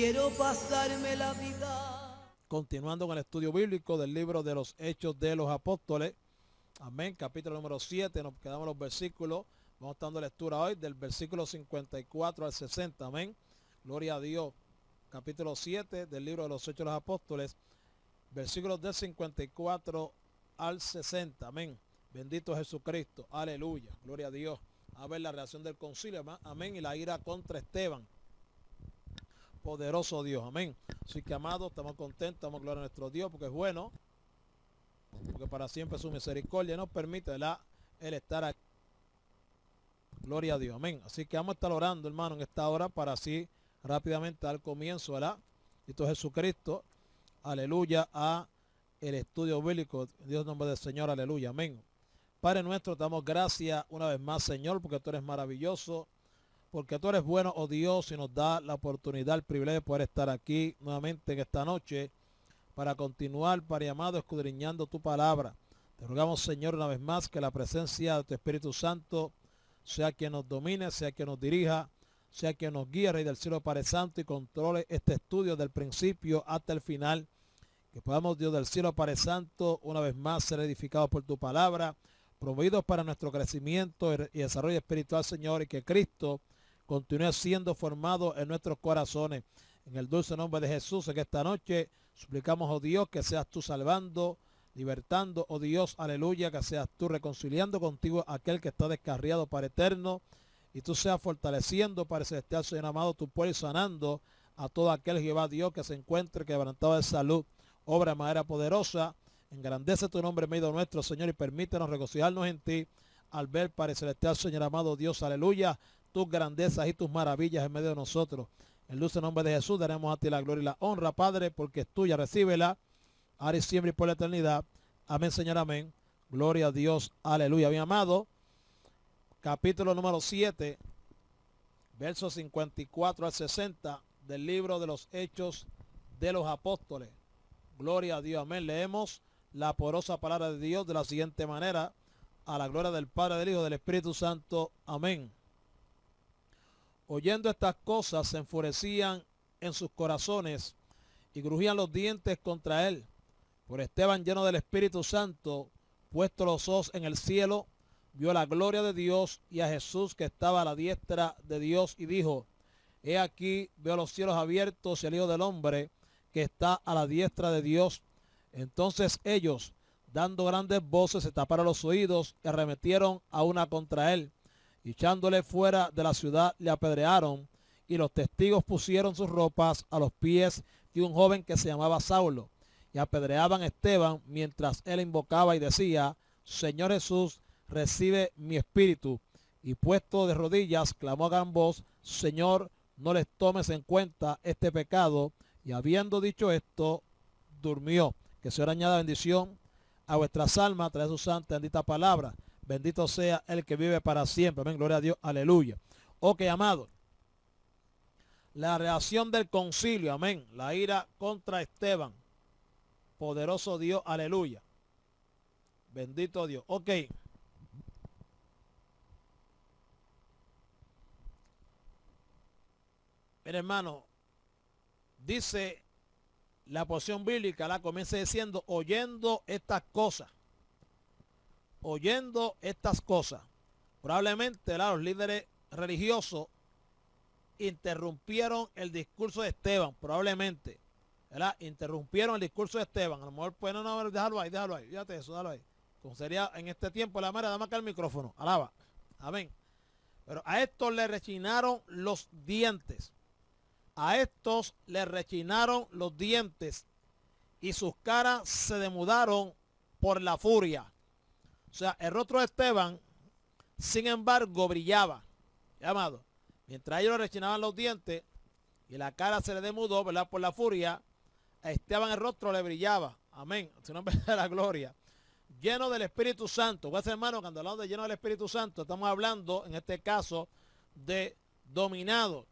quiero pasarme la vida. Continuando con el estudio bíblico del libro de los Hechos de los Apóstoles. Amén. Capítulo número 7. Nos quedamos en los versículos. Vamos dando lectura hoy del versículo 54 al 60. Amén. Gloria a Dios. Capítulo 7 del libro de los Hechos de los Apóstoles. Versículos del 54 al 60. Amén. Bendito Jesucristo. Aleluya. Gloria a Dios. A ver la reacción del concilio. Amén. Y la ira contra Esteban. Poderoso Dios. Amén. Así que, amados, estamos contentos. Estamos gloria a nuestro Dios porque es bueno. Porque para siempre su misericordia nos permite, ¿verdad?, el estar aquí. Gloria a Dios. Amén. Así que vamos a estar orando, hermano, en esta hora para así rápidamente dar comienzo, ¿verdad? Cristo Jesucristo. Aleluya. A el estudio bíblico. Dios en nombre del Señor. Aleluya. Amén. Padre nuestro, te damos gracias una vez más, Señor, porque tú eres maravilloso, porque tú eres bueno, oh Dios, y nos da la oportunidad, el privilegio de poder estar aquí nuevamente en esta noche para continuar, Padre amado, escudriñando tu palabra. Te rogamos, Señor, una vez más que la presencia de tu Espíritu Santo sea quien nos domine, sea quien nos dirija, sea quien nos guíe, Rey del cielo, Padre Santo, y controle este estudio del principio hasta el final. Que podamos, Dios del cielo, Padre Santo, una vez más ser edificados por tu palabra, promovidos para nuestro crecimiento y desarrollo espiritual, Señor, y que Cristo continúe siendo formado en nuestros corazones. En el dulce nombre de Jesús, en esta noche suplicamos, oh Dios, que seas tú salvando, libertando, oh Dios, aleluya, que seas tú reconciliando contigo a aquel que está descarriado para eterno, y tú seas fortaleciendo, Padre celestial, Señor amado, tu pueblo, y sanando a todo aquel, Jehová Dios, que se encuentre quebrantado de salud. Obra de manera poderosa, engrandece tu nombre en medio nuestro, Señor, y permítenos regocijarnos en ti al ver, Padre celestial, Señor amado Dios, aleluya, tus grandezas y tus maravillas en medio de nosotros. En el dulce nombre de Jesús daremos a ti la gloria y la honra, Padre, porque es tuya, recíbela, ahora y siempre y por la eternidad. Amén, Señor, amén. Gloria a Dios, aleluya. Mi amado, capítulo número 7, versos 54 al 60 del libro de los Hechos de los Apóstoles. Gloria a Dios, amén. Leemos la poderosa palabra de Dios de la siguiente manera, a la gloria del Padre, del Hijo y del Espíritu Santo. Amén. Oyendo estas cosas, se enfurecían en sus corazones y crujían los dientes contra él. Por Esteban, lleno del Espíritu Santo, puesto los ojos en el cielo, vio la gloria de Dios y a Jesús que estaba a la diestra de Dios, y dijo: He aquí, veo los cielos abiertos y el Hijo del Hombre que está a la diestra de Dios. Entonces ellos, dando grandes voces, se taparon los oídos y arremetieron a una contra él. Y echándole fuera de la ciudad, le apedrearon, y los testigos pusieron sus ropas a los pies de un joven que se llamaba Saulo, y apedreaban a Esteban mientras él invocaba y decía: Señor Jesús, recibe mi espíritu. Y puesto de rodillas, clamó a gran voz: Señor, no les tomes en cuenta este pecado. Y habiendo dicho esto, durmió. Que el Señor añada bendición a vuestras almas a través de su santa bendita palabra. Bendito sea el que vive para siempre. Amén. Gloria a Dios. Aleluya. Ok, amado. La reacción del concilio. Amén. La ira contra Esteban. Poderoso Dios. Aleluya. Bendito Dios. Ok. Mira, hermano. Dice la porción bíblica, la comienza diciendo: oyendo estas cosas. Oyendo estas cosas. Probablemente, ¿verdad?, los líderes religiosos interrumpieron el discurso de Esteban. Probablemente, ¿verdad?, interrumpieron el discurso de Esteban. A lo mejor, pues no, déjalo ahí. Fíjate eso, déjalo ahí. Como sería en este tiempo la manera, dame acá el micrófono. Alaba. Amén. Pero a estos le rechinaron los dientes. A estos le rechinaron los dientes y sus caras se demudaron por la furia. O sea, el rostro de Esteban, sin embargo, brillaba. Amado, mientras ellos le rechinaban los dientes y la cara se le demudó, ¿verdad?, por la furia, a Esteban el rostro le brillaba. Amén. Su nombre es la gloria. Lleno del Espíritu Santo. Pues, hermano, cuando hablamos de lleno del Espíritu Santo, estamos hablando, en este caso, de dominado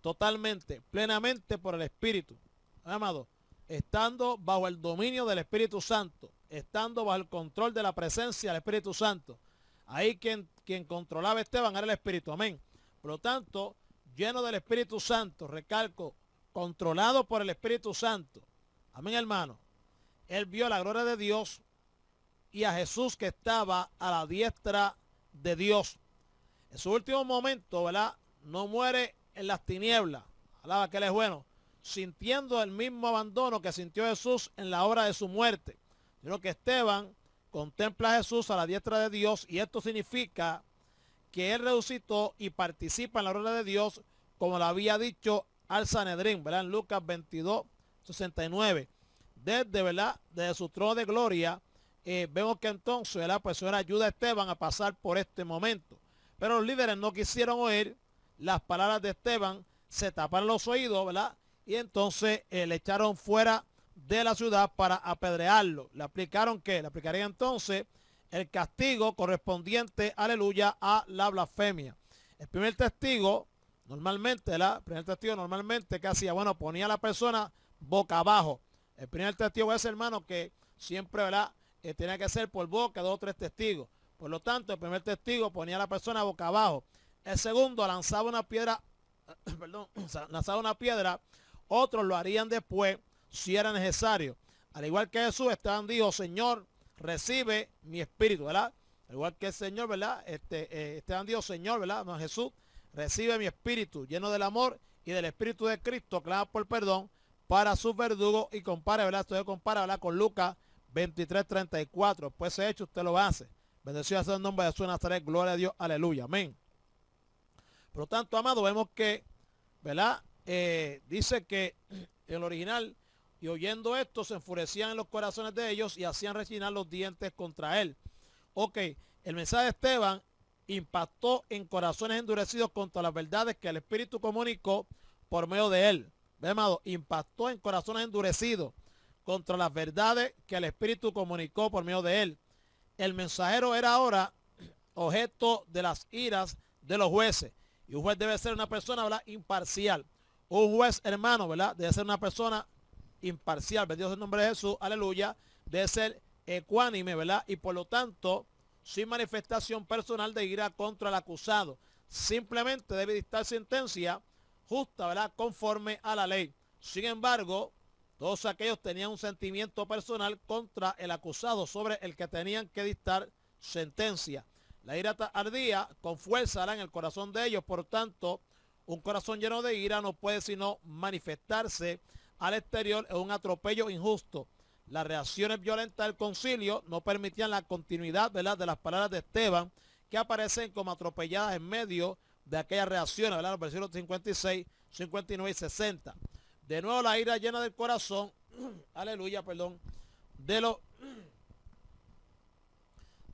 totalmente, plenamente por el Espíritu. Amado, estando bajo el dominio del Espíritu Santo, estando bajo el control de la presencia del Espíritu Santo. Ahí quien controlaba a Esteban era el Espíritu. Amén. Por lo tanto, lleno del Espíritu Santo, recalco, controlado por el Espíritu Santo, amén, hermano, él vio la gloria de Dios y a Jesús que estaba a la diestra de Dios. En su último momento, ¿verdad?, no muere en las tinieblas, alaba que él es bueno, sintiendo el mismo abandono que sintió Jesús en la hora de su muerte, sino que Esteban contempla a Jesús a la diestra de Dios, y esto significa que él resucitó y participa en la gloria de Dios, como lo había dicho al Sanedrín, ¿verdad?, en Lucas 22, 69. Desde, ¿verdad?, desde su trono de gloria, vemos que entonces, ¿verdad?, pues eso ayuda a Esteban a pasar por este momento. Pero los líderes no quisieron oír las palabras de Esteban, se taparon los oídos, ¿verdad?, y entonces le echaron fuera de la ciudad para apedrearlo. ¿Le aplicaron qué? Le aplicarían entonces el castigo correspondiente, aleluya, a la blasfemia. El primer testigo, normalmente, ¿verdad?, el primer testigo normalmente, ¿qué hacía? Bueno, ponía a la persona boca abajo. El primer testigo es, hermano, que siempre, ¿verdad?, tenía que ser por boca de 2 o 3 testigos. Por lo tanto, el primer testigo ponía a la persona boca abajo. El segundo lanzaba una piedra, perdón, lanzaba una piedra. Otros lo harían después si era necesario. Al igual que Jesús, Esteban dijo: Señor, recibe mi espíritu, ¿verdad? Al igual que el Señor, ¿verdad? Esteban dijo: Señor, ¿verdad? No, Jesús, recibe mi espíritu, lleno del amor y del espíritu de Cristo, clama por perdón para sus verdugos. Y compara, ¿verdad? Esto se compara, ¿verdad?, con Lucas 23:34. Pues ese hecho usted lo hace. Bendecido sea el nombre de Jesús de Nazaret, gloria a Dios, aleluya, amén. Por lo tanto, amado, vemos que, ¿verdad?, dice que en el original, y oyendo esto se enfurecían en los corazones de ellos y hacían rechinar los dientes contra él. Ok, el mensaje de Esteban impactó en corazones endurecidos contra las verdades que el Espíritu comunicó por medio de él. ¿Ve, amado? Impactó en corazones endurecidos contra las verdades que el Espíritu comunicó por medio de él. El mensajero era ahora objeto de las iras de los jueces. Y un juez debe ser una persona, ¿verdad?, imparcial. Un juez, hermano, ¿verdad?, debe ser una persona imparcial. Bendito sea el nombre de Jesús, aleluya. Debe ser ecuánime, ¿verdad? Y por lo tanto, sin manifestación personal de ira contra el acusado. Simplemente debe dictar sentencia justa, ¿verdad?, conforme a la ley. Sin embargo, todos aquellos tenían un sentimiento personal contra el acusado sobre el que tenían que dictar sentencia. La ira ardía con fuerza en el corazón de ellos. Por tanto, un corazón lleno de ira no puede sino manifestarse al exterior en un atropello injusto. Las reacciones violentas del concilio no permitían la continuidad, ¿verdad?, de las palabras de Esteban, que aparecen como atropelladas en medio de aquellas reacciones, ¿verdad?, los versículos 56, 59 y 60. De nuevo la ira llena del corazón, aleluya, perdón, de los,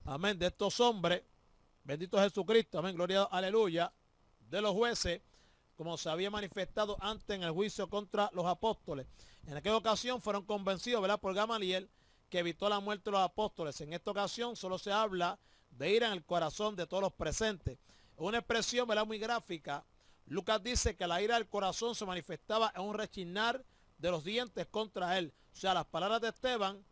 amén, de estos hombres, bendito Jesucristo, amén, gloria, aleluya, de los jueces, como se había manifestado antes en el juicio contra los apóstoles. En aquella ocasión fueron convencidos, ¿verdad?, por Gamaliel, que evitó la muerte de los apóstoles. En esta ocasión solo se habla de ira en el corazón de todos los presentes. Una expresión, ¿verdad?, muy gráfica. Lucas dice que la ira del corazón se manifestaba en un rechinar de los dientes contra él. O sea, las palabras de Esteban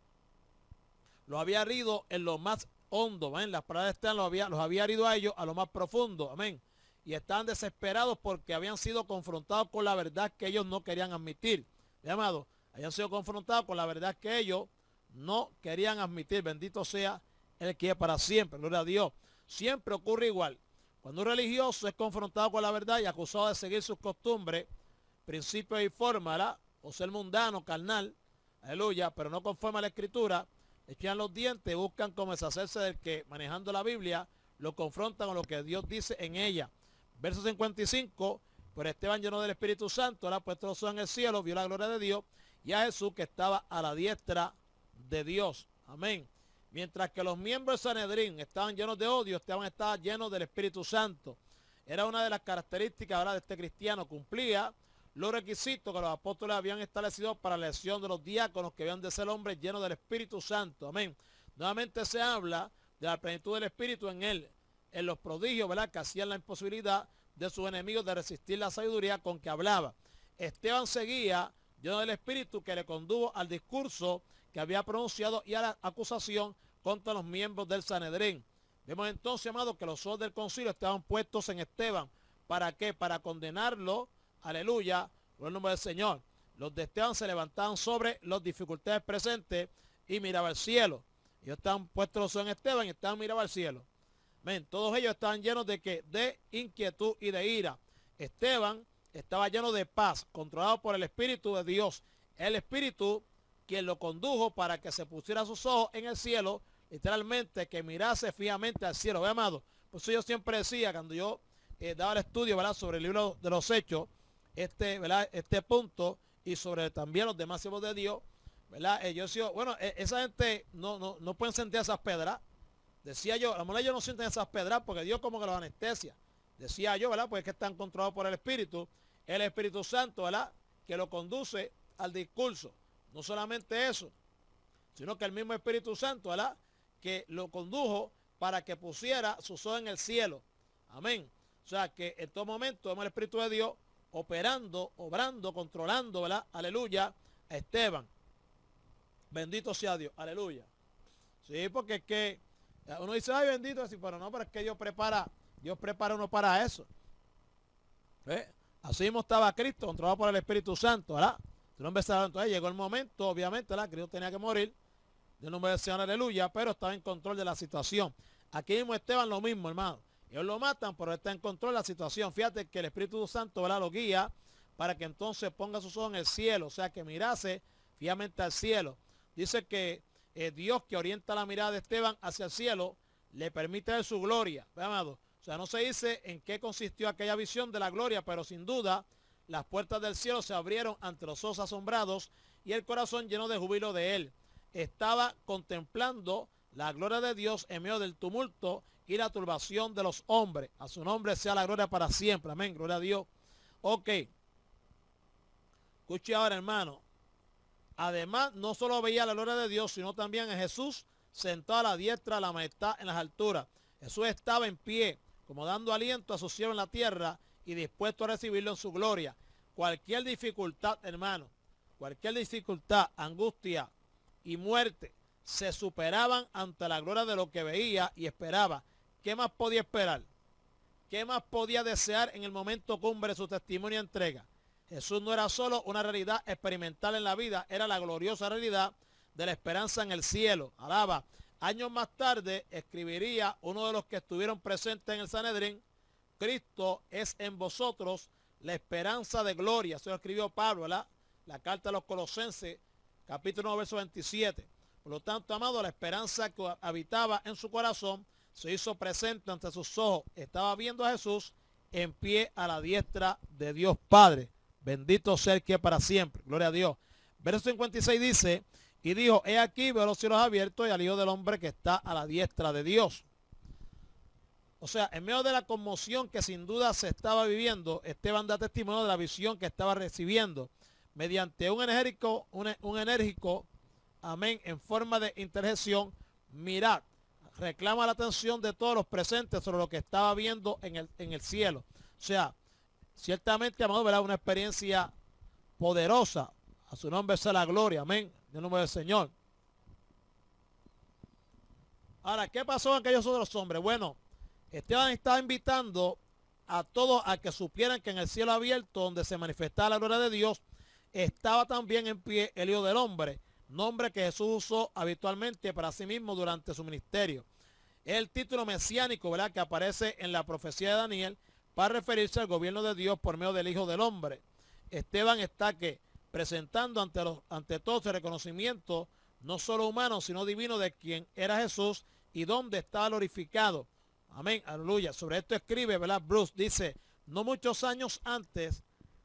los había herido en lo más hondo. ¿Ven? Las palabras de Esteban los había herido a ellos a lo más profundo. Amén. Y estaban desesperados porque habían sido confrontados con la verdad que ellos no querían admitir. ¿Ve, amado? Habían sido confrontados con la verdad que ellos no querían admitir. Bendito sea el que es para siempre. Gloria a Dios. Siempre ocurre igual. Cuando un religioso es confrontado con la verdad y acusado de seguir sus costumbres, principios y formas, ¿verdad?, o ser mundano, carnal, aleluya, pero no conforme a la Escritura, echan los dientes y buscan cómo deshacerse del que, manejando la Biblia, lo confrontan con lo que Dios dice en ella. Verso 55, pero Esteban, lleno del Espíritu Santo, era puesto los ojos en el cielo, vio la gloria de Dios y a Jesús que estaba a la diestra de Dios. Amén. Mientras que los miembros de Sanedrín estaban llenos de odio, Esteban estaba lleno del Espíritu Santo. Era una de las características, ¿verdad?, de este cristiano. Cumplía los requisitos que los apóstoles habían establecido para la elección de los diáconos, que habían de ser hombres llenos del Espíritu Santo. Amén. Nuevamente se habla de la plenitud del Espíritu en él, en los prodigios, ¿verdad?, que hacían la imposibilidad de sus enemigos de resistir la sabiduría con que hablaba. Esteban seguía lleno del Espíritu, que le condujo al discurso que había pronunciado y a la acusación contra los miembros del Sanedrín. Vemos entonces, amados, que los ojos del concilio estaban puestos en Esteban. ¿Para qué? Para condenarlo, aleluya, Por el nombre del Señor. Los de Esteban se levantaban sobre las dificultades presentes y miraban al cielo. Ellos estaban puestos los ojos en Esteban y estaban mirando al cielo. Amén. Todos ellos estaban llenos de ¿qué? De inquietud y de ira. Esteban estaba lleno de paz, controlado por el Espíritu de Dios. El Espíritu quien lo condujo para que se pusiera sus ojos en el cielo, literalmente que mirase fijamente al cielo. Ve, amado, por eso yo siempre decía, cuando yo daba el estudio, ¿verdad?, sobre el libro de los Hechos, ¿verdad?, este punto, y sobre también los demás siervos de Dios, ¿verdad? Yo decía, bueno, esa gente no pueden sentir esas pedras. Decía yo, a lo mejor ellos no sienten esas pedras porque Dios como que los anestesia. Decía yo, ¿verdad? Pues es que están controlados por el Espíritu Santo, ¿verdad?, que lo conduce al discurso. No solamente eso, sino que el mismo Espíritu Santo, ¿verdad?, que lo condujo para que pusiera sus ojos en el cielo. Amén. O sea que en todo momento vemos el Espíritu de Dios operando, obrando, controlando, ¿verdad? Aleluya, a Esteban. Bendito sea Dios, aleluya. Sí, porque es que uno dice, ay, bendito, así, pero no, pero es que Dios prepara uno para eso. Así mismo estaba Cristo, controlado por el Espíritu Santo, ¿verdad? Entonces llegó el momento, obviamente, ¿verdad?, Cristo tenía que morir, del nombre del Señor, aleluya, pero estaba en control de la situación. Aquí mismo Esteban lo mismo, hermano. Ellos lo matan, pero está en control de la situación. Fíjate que el Espíritu Santo, ¿verdad?, lo guía para que entonces ponga sus ojos en el cielo, o sea, que mirase fijamente al cielo. Dice que Dios, que orienta la mirada de Esteban hacia el cielo, le permite ver su gloria. ¿Ve, amado? O sea, no se dice en qué consistió aquella visión de la gloria, pero sin duda las puertas del cielo se abrieron ante los ojos asombrados y el corazón lleno de júbilo de él. Estaba contemplando la gloria de Dios en medio del tumulto y la turbación de los hombres. A su nombre sea la gloria para siempre. Amén. Gloria a Dios. Ok. Escuche ahora, hermano. Además, no solo veía la gloria de Dios, sino también a Jesús sentado a la diestra de la majestad en las alturas. Jesús estaba en pie, como dando aliento a su cielo en la tierra y dispuesto a recibirlo en su gloria. Cualquier dificultad, hermano, cualquier dificultad, angustia y muerte se superaban ante la gloria de lo que veía y esperaba. ¿Qué más podía esperar? ¿Qué más podía desear en el momento cumbre de su testimonio y entrega? Jesús no era solo una realidad experimental en la vida, era la gloriosa realidad de la esperanza en el cielo. Alaba. Años más tarde escribiría uno de los que estuvieron presentes en el Sanedrín: Cristo es en vosotros la esperanza de gloria. Eso lo escribió Pablo, ¿verdad? La carta a los Colosenses, capítulo 9, verso 27. Por lo tanto, amado, la esperanza que habitaba en su corazón se hizo presente ante sus ojos. Estaba viendo a Jesús en pie a la diestra de Dios Padre. Bendito sea el que para siempre. Gloria a Dios. Verso 56 dice, y dijo, he aquí, veo los cielos abiertos y al Hijo del Hombre que está a la diestra de Dios. O sea, en medio de la conmoción que sin duda se estaba viviendo, Esteban da testimonio de la visión que estaba recibiendo. Mediante un enérgico, amén, en forma de interjección, mirad, reclama la atención de todos los presentes sobre lo que estaba viendo en el cielo. O sea, ciertamente, amado, verá una experiencia poderosa. A su nombre sea la gloria, amén, en el nombre del Señor. Ahora, ¿qué pasó en aquellos otros hombres? Bueno, Esteban estaba invitando a todos a que supieran que en el cielo abierto, donde se manifestaba la gloria de Dios, estaba también en pie el Hijo del Hombre, nombre que Jesús usó habitualmente para sí mismo durante su ministerio. Es el título mesiánico, ¿verdad?, que aparece en la profecía de Daniel para referirse al gobierno de Dios por medio del Hijo del Hombre. Esteban está que presentando ante todos el reconocimiento no solo humano, sino divino de quien era Jesús y dónde estaba glorificado. Amén, aleluya. Sobre esto escribe, ¿verdad?, Bruce, dice, no muchos años antes,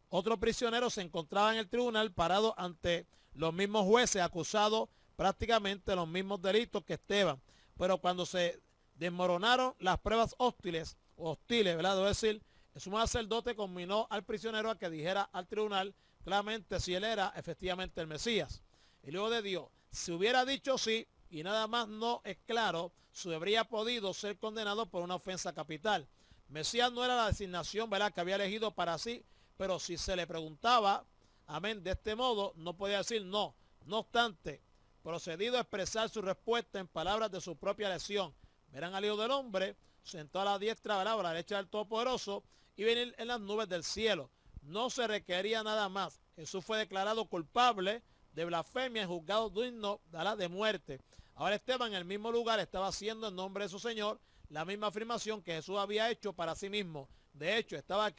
otro prisionero se encontraba en el tribunal parado ante los mismos jueces, acusado prácticamente de los mismos delitos que Esteban. Pero cuando se desmoronaron las pruebas hostiles, ¿verdad?, debo decir, el sumo sacerdote conminó al prisionero a que dijera al tribunal claramente si él era efectivamente el Mesías. Y luego de Dios, si hubiera dicho sí y nada más no es claro, se habría podido ser condenado por una ofensa capital. Mesías no era la designación, ¿verdad?, que había elegido para sí, pero si se le preguntaba, amén, de este modo, no podía decir no. No obstante, procedido a expresar su respuesta en palabras de su propia elección. Verán al Hijo del Hombre sentado a la diestra, ¿verdad?, a la derecha del Todopoderoso y venir en las nubes del cielo. no se requería nada más. Jesús fue declarado culpable de blasfemia y juzgado digno de muerte. Ahora Esteban en el mismo lugar estaba haciendo en nombre de su Señor la misma afirmación que Jesús había hecho para sí mismo. De hecho, estaba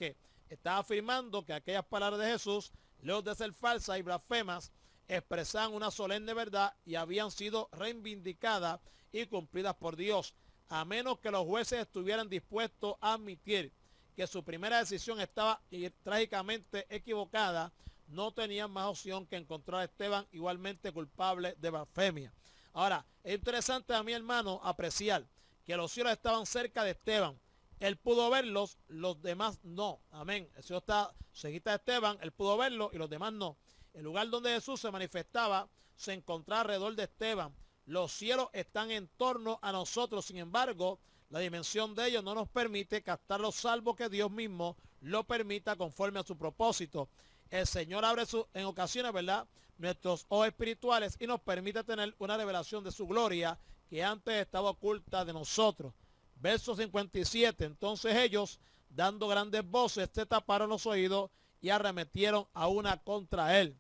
afirmando que aquellas palabras de Jesús, lejos de ser falsas y blasfemas, expresaban una solemne verdad y habían sido reivindicadas y cumplidas por Dios, a menos que los jueces estuvieran dispuestos a admitir que su primera decisión estaba trágicamente equivocada. No tenían más opción que encontrar a Esteban igualmente culpable de blasfemia. Ahora, es interesante a mi hermano apreciar que los cielos estaban cerca de Esteban. Él pudo verlos, los demás no. Amén. El Señor está cerquita de Esteban, él pudo verlo y los demás no. El lugar donde Jesús se manifestaba se encontraba alrededor de Esteban. Los cielos están en torno a nosotros, sin embargo, la dimensión de ellos no nos permite captarlos, salvo que Dios mismo lo permita conforme a su propósito. El Señor abre en ocasiones, ¿verdad?, nuestros ojos espirituales y nos permite tener una revelación de su gloria que antes estaba oculta de nosotros. Verso 57, entonces ellos, dando grandes voces, se taparon los oídos y arremetieron a una contra él.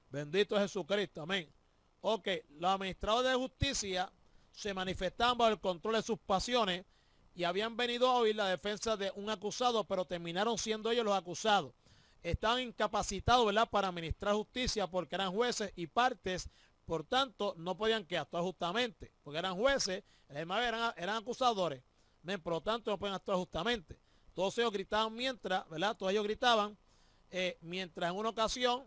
Bendito Jesucristo, amén. Ok, los administradores de justicia se manifestaban bajo el control de sus pasiones y habían venido a oír la defensa de un acusado, pero terminaron siendo ellos los acusados. Estaban incapacitados, ¿verdad?, para administrar justicia porque eran jueces y partes, por tanto no podían que actuar justamente, porque eran jueces, eran acusadores, por lo tanto no pueden actuar justamente. Todos ellos gritaban mientras, ¿verdad?, todos ellos gritaban, mientras en una ocasión,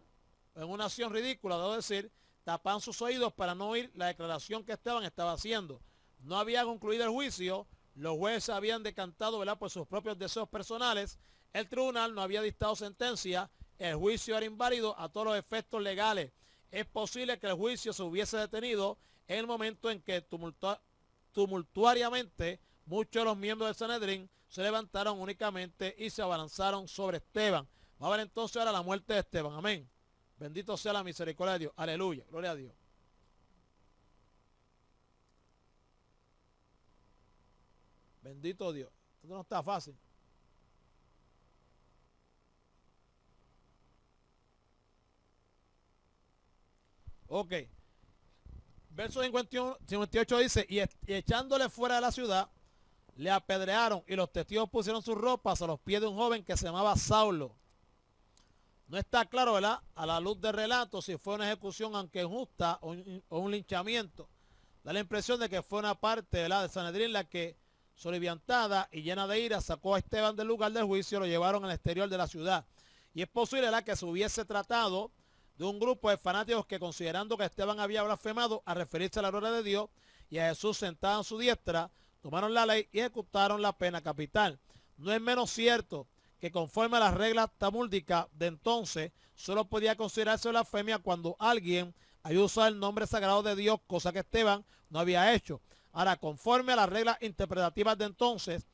en una acción ridícula, debo decir, tapaban sus oídos para no oír la declaración que Esteban estaba haciendo. No había concluido el juicio, los jueces habían decantado, ¿verdad?, por sus propios deseos personales, el tribunal no había dictado sentencia, el juicio era inválido a todos los efectos legales. Es posible que el juicio se hubiese detenido en el momento en que tumultuariamente muchos de los miembros del Sanedrín se levantaron únicamente y se abalanzaron sobre Esteban. Vamos a ver entonces ahora la muerte de Esteban. Amén. Bendito sea la misericordia de Dios. Aleluya. Gloria a Dios. Bendito Dios. Esto no está fácil. Ok. Verso 58 dice, y echándole fuera de la ciudad, le apedrearon y los testigos pusieron sus ropas a los pies de un joven que se llamaba Saulo. No está claro, ¿verdad?, a la luz del relato si fue una ejecución aunque injusta o un linchamiento. Da la impresión de que fue una parte, ¿verdad?, de Sanedrín la que, soliviantada y llena de ira, sacó a Esteban del lugar del juicio y lo llevaron al exterior de la ciudad. Y es posible, ¿verdad?, que se hubiese tratado de un grupo de fanáticos que, considerando que Esteban había blasfemado a referirse a la gloria de Dios y a Jesús sentado en su diestra, tomaron la ley y ejecutaron la pena capital. No es menos cierto que conforme a las reglas talmúdicas de entonces, solo podía considerarse blasfemia cuando alguien había usado el nombre sagrado de Dios, cosa que Esteban no había hecho. Ahora, conforme a las reglas interpretativas de entonces,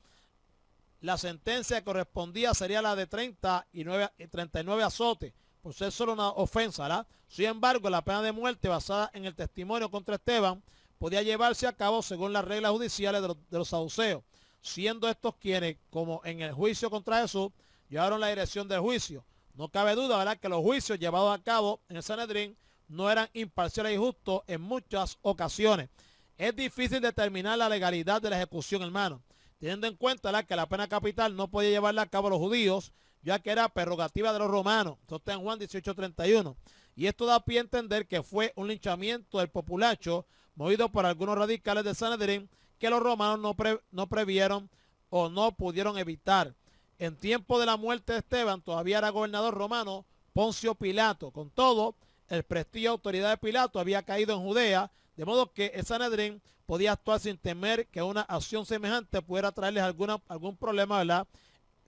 la sentencia que correspondía sería la de 39 azotes, por ser solo una ofensa, ¿verdad? Sin embargo, la pena de muerte basada en el testimonio contra Esteban podía llevarse a cabo según las reglas judiciales de los saduceos, siendo estos quienes, como en el juicio contra Jesús, llevaron la dirección del juicio. No cabe duda, ¿verdad?, que los juicios llevados a cabo en el Sanedrín no eran imparciales y justos en muchas ocasiones. Es difícil determinar la legalidad de la ejecución, hermano, teniendo en cuenta, ¿verdad?, que la pena capital no podía llevarla a cabo los judíos, ya que era prerrogativa de los romanos. Esto está en Juan 18:31. Y esto da pie a entender que fue un linchamiento del populacho movido por algunos radicales de Sanedrín que los romanos no previeron o no pudieron evitar. En tiempo de la muerte de Esteban todavía era gobernador romano Poncio Pilato. Con todo, el prestigio y autoridad de Pilato había caído en Judea, de modo que el Sanedrín podía actuar sin temer que una acción semejante pudiera traerles algún problema, ¿verdad?,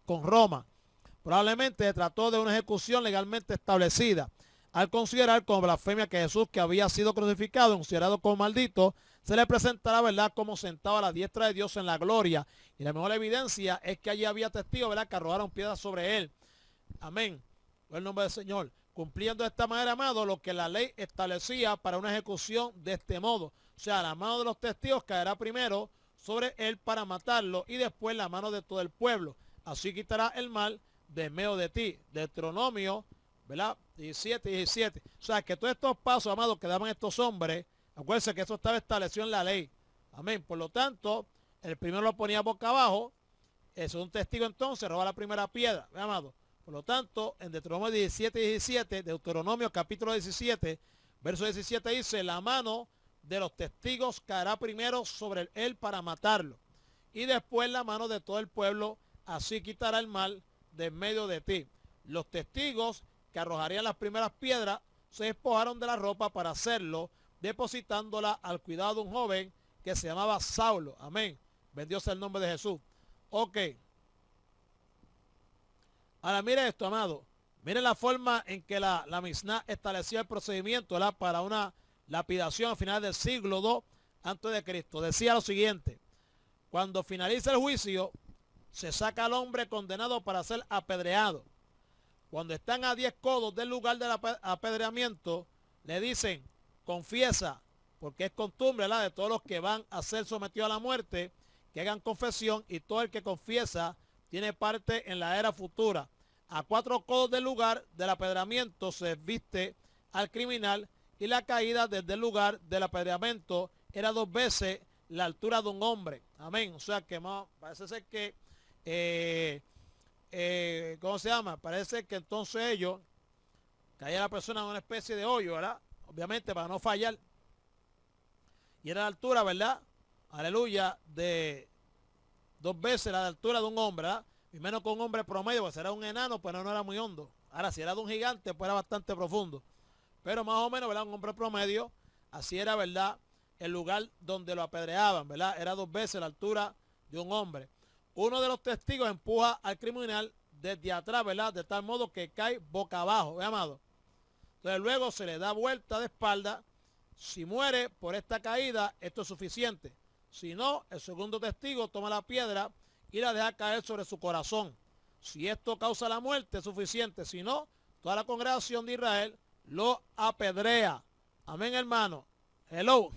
con Roma. Probablemente se trató de una ejecución legalmente establecida, al considerar como blasfemia que Jesús, que había sido crucificado, considerado como maldito, se le presentará, ¿verdad?, como sentado a la diestra de Dios en la gloria. Y la mejor evidencia es que allí había testigos, ¿verdad?, que arrojaron piedras sobre él. Amén. En el nombre del Señor. Cumpliendo de esta manera, amado, lo que la ley establecía para una ejecución de este modo. O sea, la mano de los testigos caerá primero sobre él para matarlo y después la mano de todo el pueblo. Así quitará el mal de en medio de ti. Deuteronomio, ¿verdad? 17 y 17. O sea, que todos estos pasos, amados, que daban estos hombres, acuérdense que eso estaba establecido en la ley. Amén. Por lo tanto, el primero lo ponía boca abajo, el segundo testigo entonces roba la primera piedra, ¿ve, amado? Por lo tanto, en Deuteronomio 17 y 17, Deuteronomio capítulo 17, verso 17 dice, la mano de los testigos caerá primero sobre él para matarlo, y después la mano de todo el pueblo, así quitará el mal de en medio de ti. Los testigos que arrojarían las primeras piedras se despojaron de la ropa para hacerlo, depositándola al cuidado de un joven que se llamaba Saulo. Amén. Bendito sea el nombre de Jesús. Ok. Ahora mire esto, amado. Miren la forma en que la Misná establecía el procedimiento, ¿verdad?, para una lapidación a final del siglo II antes de Cristo. Decía lo siguiente: cuando finaliza el juicio, se saca al hombre condenado para ser apedreado. Cuando están a 10 codos del lugar del apedreamiento, le dicen, confiesa, porque es costumbre, ¿verdad?, de todos los que van a ser sometidos a la muerte, que hagan confesión, y todo el que confiesa tiene parte en la era futura. A 4 codos del lugar del apedreamiento se viste al criminal, y la caída desde el lugar del apedreamiento era 2 veces la altura de un hombre. Amén. O sea que parece ser que, ¿cómo se llama? Parece que entonces ellos, caía la persona en una especie de hoyo, ¿verdad? Obviamente para no fallar. Y era la altura, ¿verdad? Aleluya, de 2 veces la altura de un hombre, ¿verdad? Y menos con un hombre promedio, pues era un enano, pero no era muy hondo. Ahora, si era de un gigante, pues era bastante profundo. Pero más o menos, ¿verdad?, un hombre promedio, así era, ¿verdad?, el lugar donde lo apedreaban, ¿verdad? Era 2 veces la altura de un hombre. Uno de los testigos empuja al criminal desde atrás, ¿verdad?, de tal modo que cae boca abajo, ¿ve, amado? Entonces luego se le da vuelta de espalda. Si muere por esta caída, esto es suficiente. Si no, el segundo testigo toma la piedra y la deja caer sobre su corazón. Si esto causa la muerte, es suficiente. Si no, toda la congregación de Israel lo apedrea. Amén, hermano. Hello.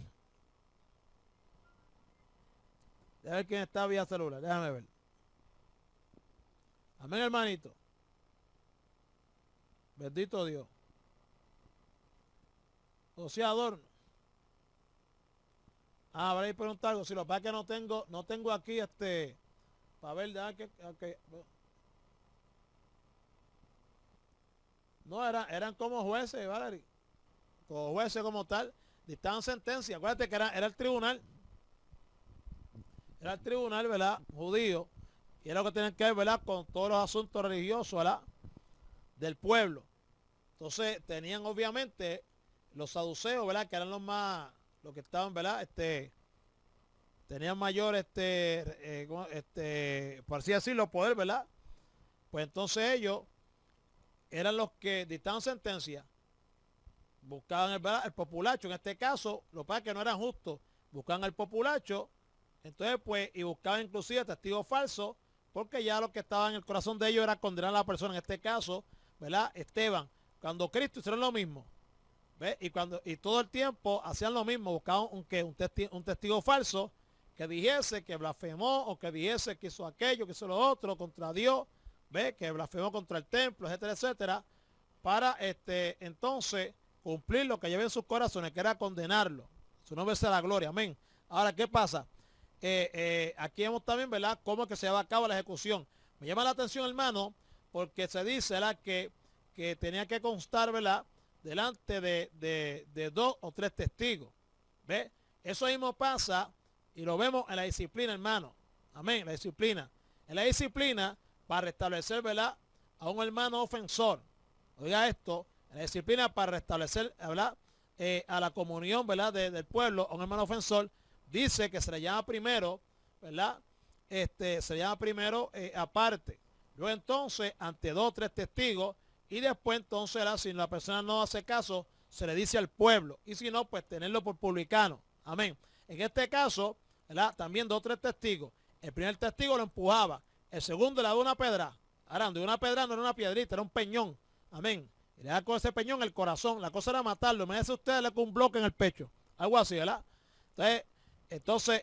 Déjame ver quién está vía celular. Déjame ver. Amén, hermanito. Bendito Dios. José Adorno. Habrá que preguntar algo. Si lo que pasa es que no tengo aquí para ver, que no, eran como jueces, Valerie. Como jueces como tal, dictaban sentencia. Acuérdate que era el tribunal. Era el tribunal, ¿verdad?, judío. Y era lo que tenían que ver, ¿verdad?, con todos los asuntos religiosos, ¿verdad?, del pueblo. Entonces tenían obviamente los saduceos, ¿verdad?, que eran los que estaban, ¿verdad?, tenían mayor, por así decirlo, poder, ¿verdad? Pues entonces ellos eran los que dictaban sentencia. Buscaban el populacho, en este caso, lo que pasa es que no eran justos. Buscaban el populacho, entonces pues, y buscaban inclusive testigos falsos, porque ya lo que estaba en el corazón de ellos era condenar a la persona, en este caso, ¿verdad?, Esteban. Cuando Cristo hicieron lo mismo, ¿ves? Y todo el tiempo hacían lo mismo, buscaban un testigo falso que dijese que blasfemó, o que dijese que hizo aquello, que hizo lo otro contra Dios, ¿ves?, que blasfemó contra el templo, etcétera, etcétera, para entonces cumplir lo que lleva en sus corazones, que era condenarlo. Su nombre sea la gloria, amén. Ahora, ¿qué pasa? Aquí vemos también, ¿verdad?, cómo es que se lleva a cabo la ejecución. Me llama la atención, hermano, porque se dice, ¿verdad?, que tenía que constar, ¿verdad?, delante de 2 o 3 testigos. ¿Ve? Eso mismo pasa y lo vemos en la disciplina, hermano. Amén, la disciplina. En la disciplina, para restablecer, ¿verdad?, a un hermano ofensor. Oiga esto, en la disciplina para restablecer, ¿verdad?, a la comunión, ¿verdad?, del pueblo, a un hermano ofensor, dice que se le llama primero, ¿verdad?, se le llama primero aparte. Luego entonces, ante 2 o 3 testigos, y después entonces, si la persona no hace caso, se le dice al pueblo. Y si no, pues tenerlo por publicano. Amén. En este caso, ¿verdad?, también 2 o 3 testigos. El primer testigo lo empujaba. El segundo le daba una pedra. Ahora, de una pedra no era una piedrita, era un peñón. Amén. Y le daba con ese peñón el corazón. La cosa era matarlo. Me dice usted, le con un bloque en el pecho. Algo así, ¿verdad? Entonces,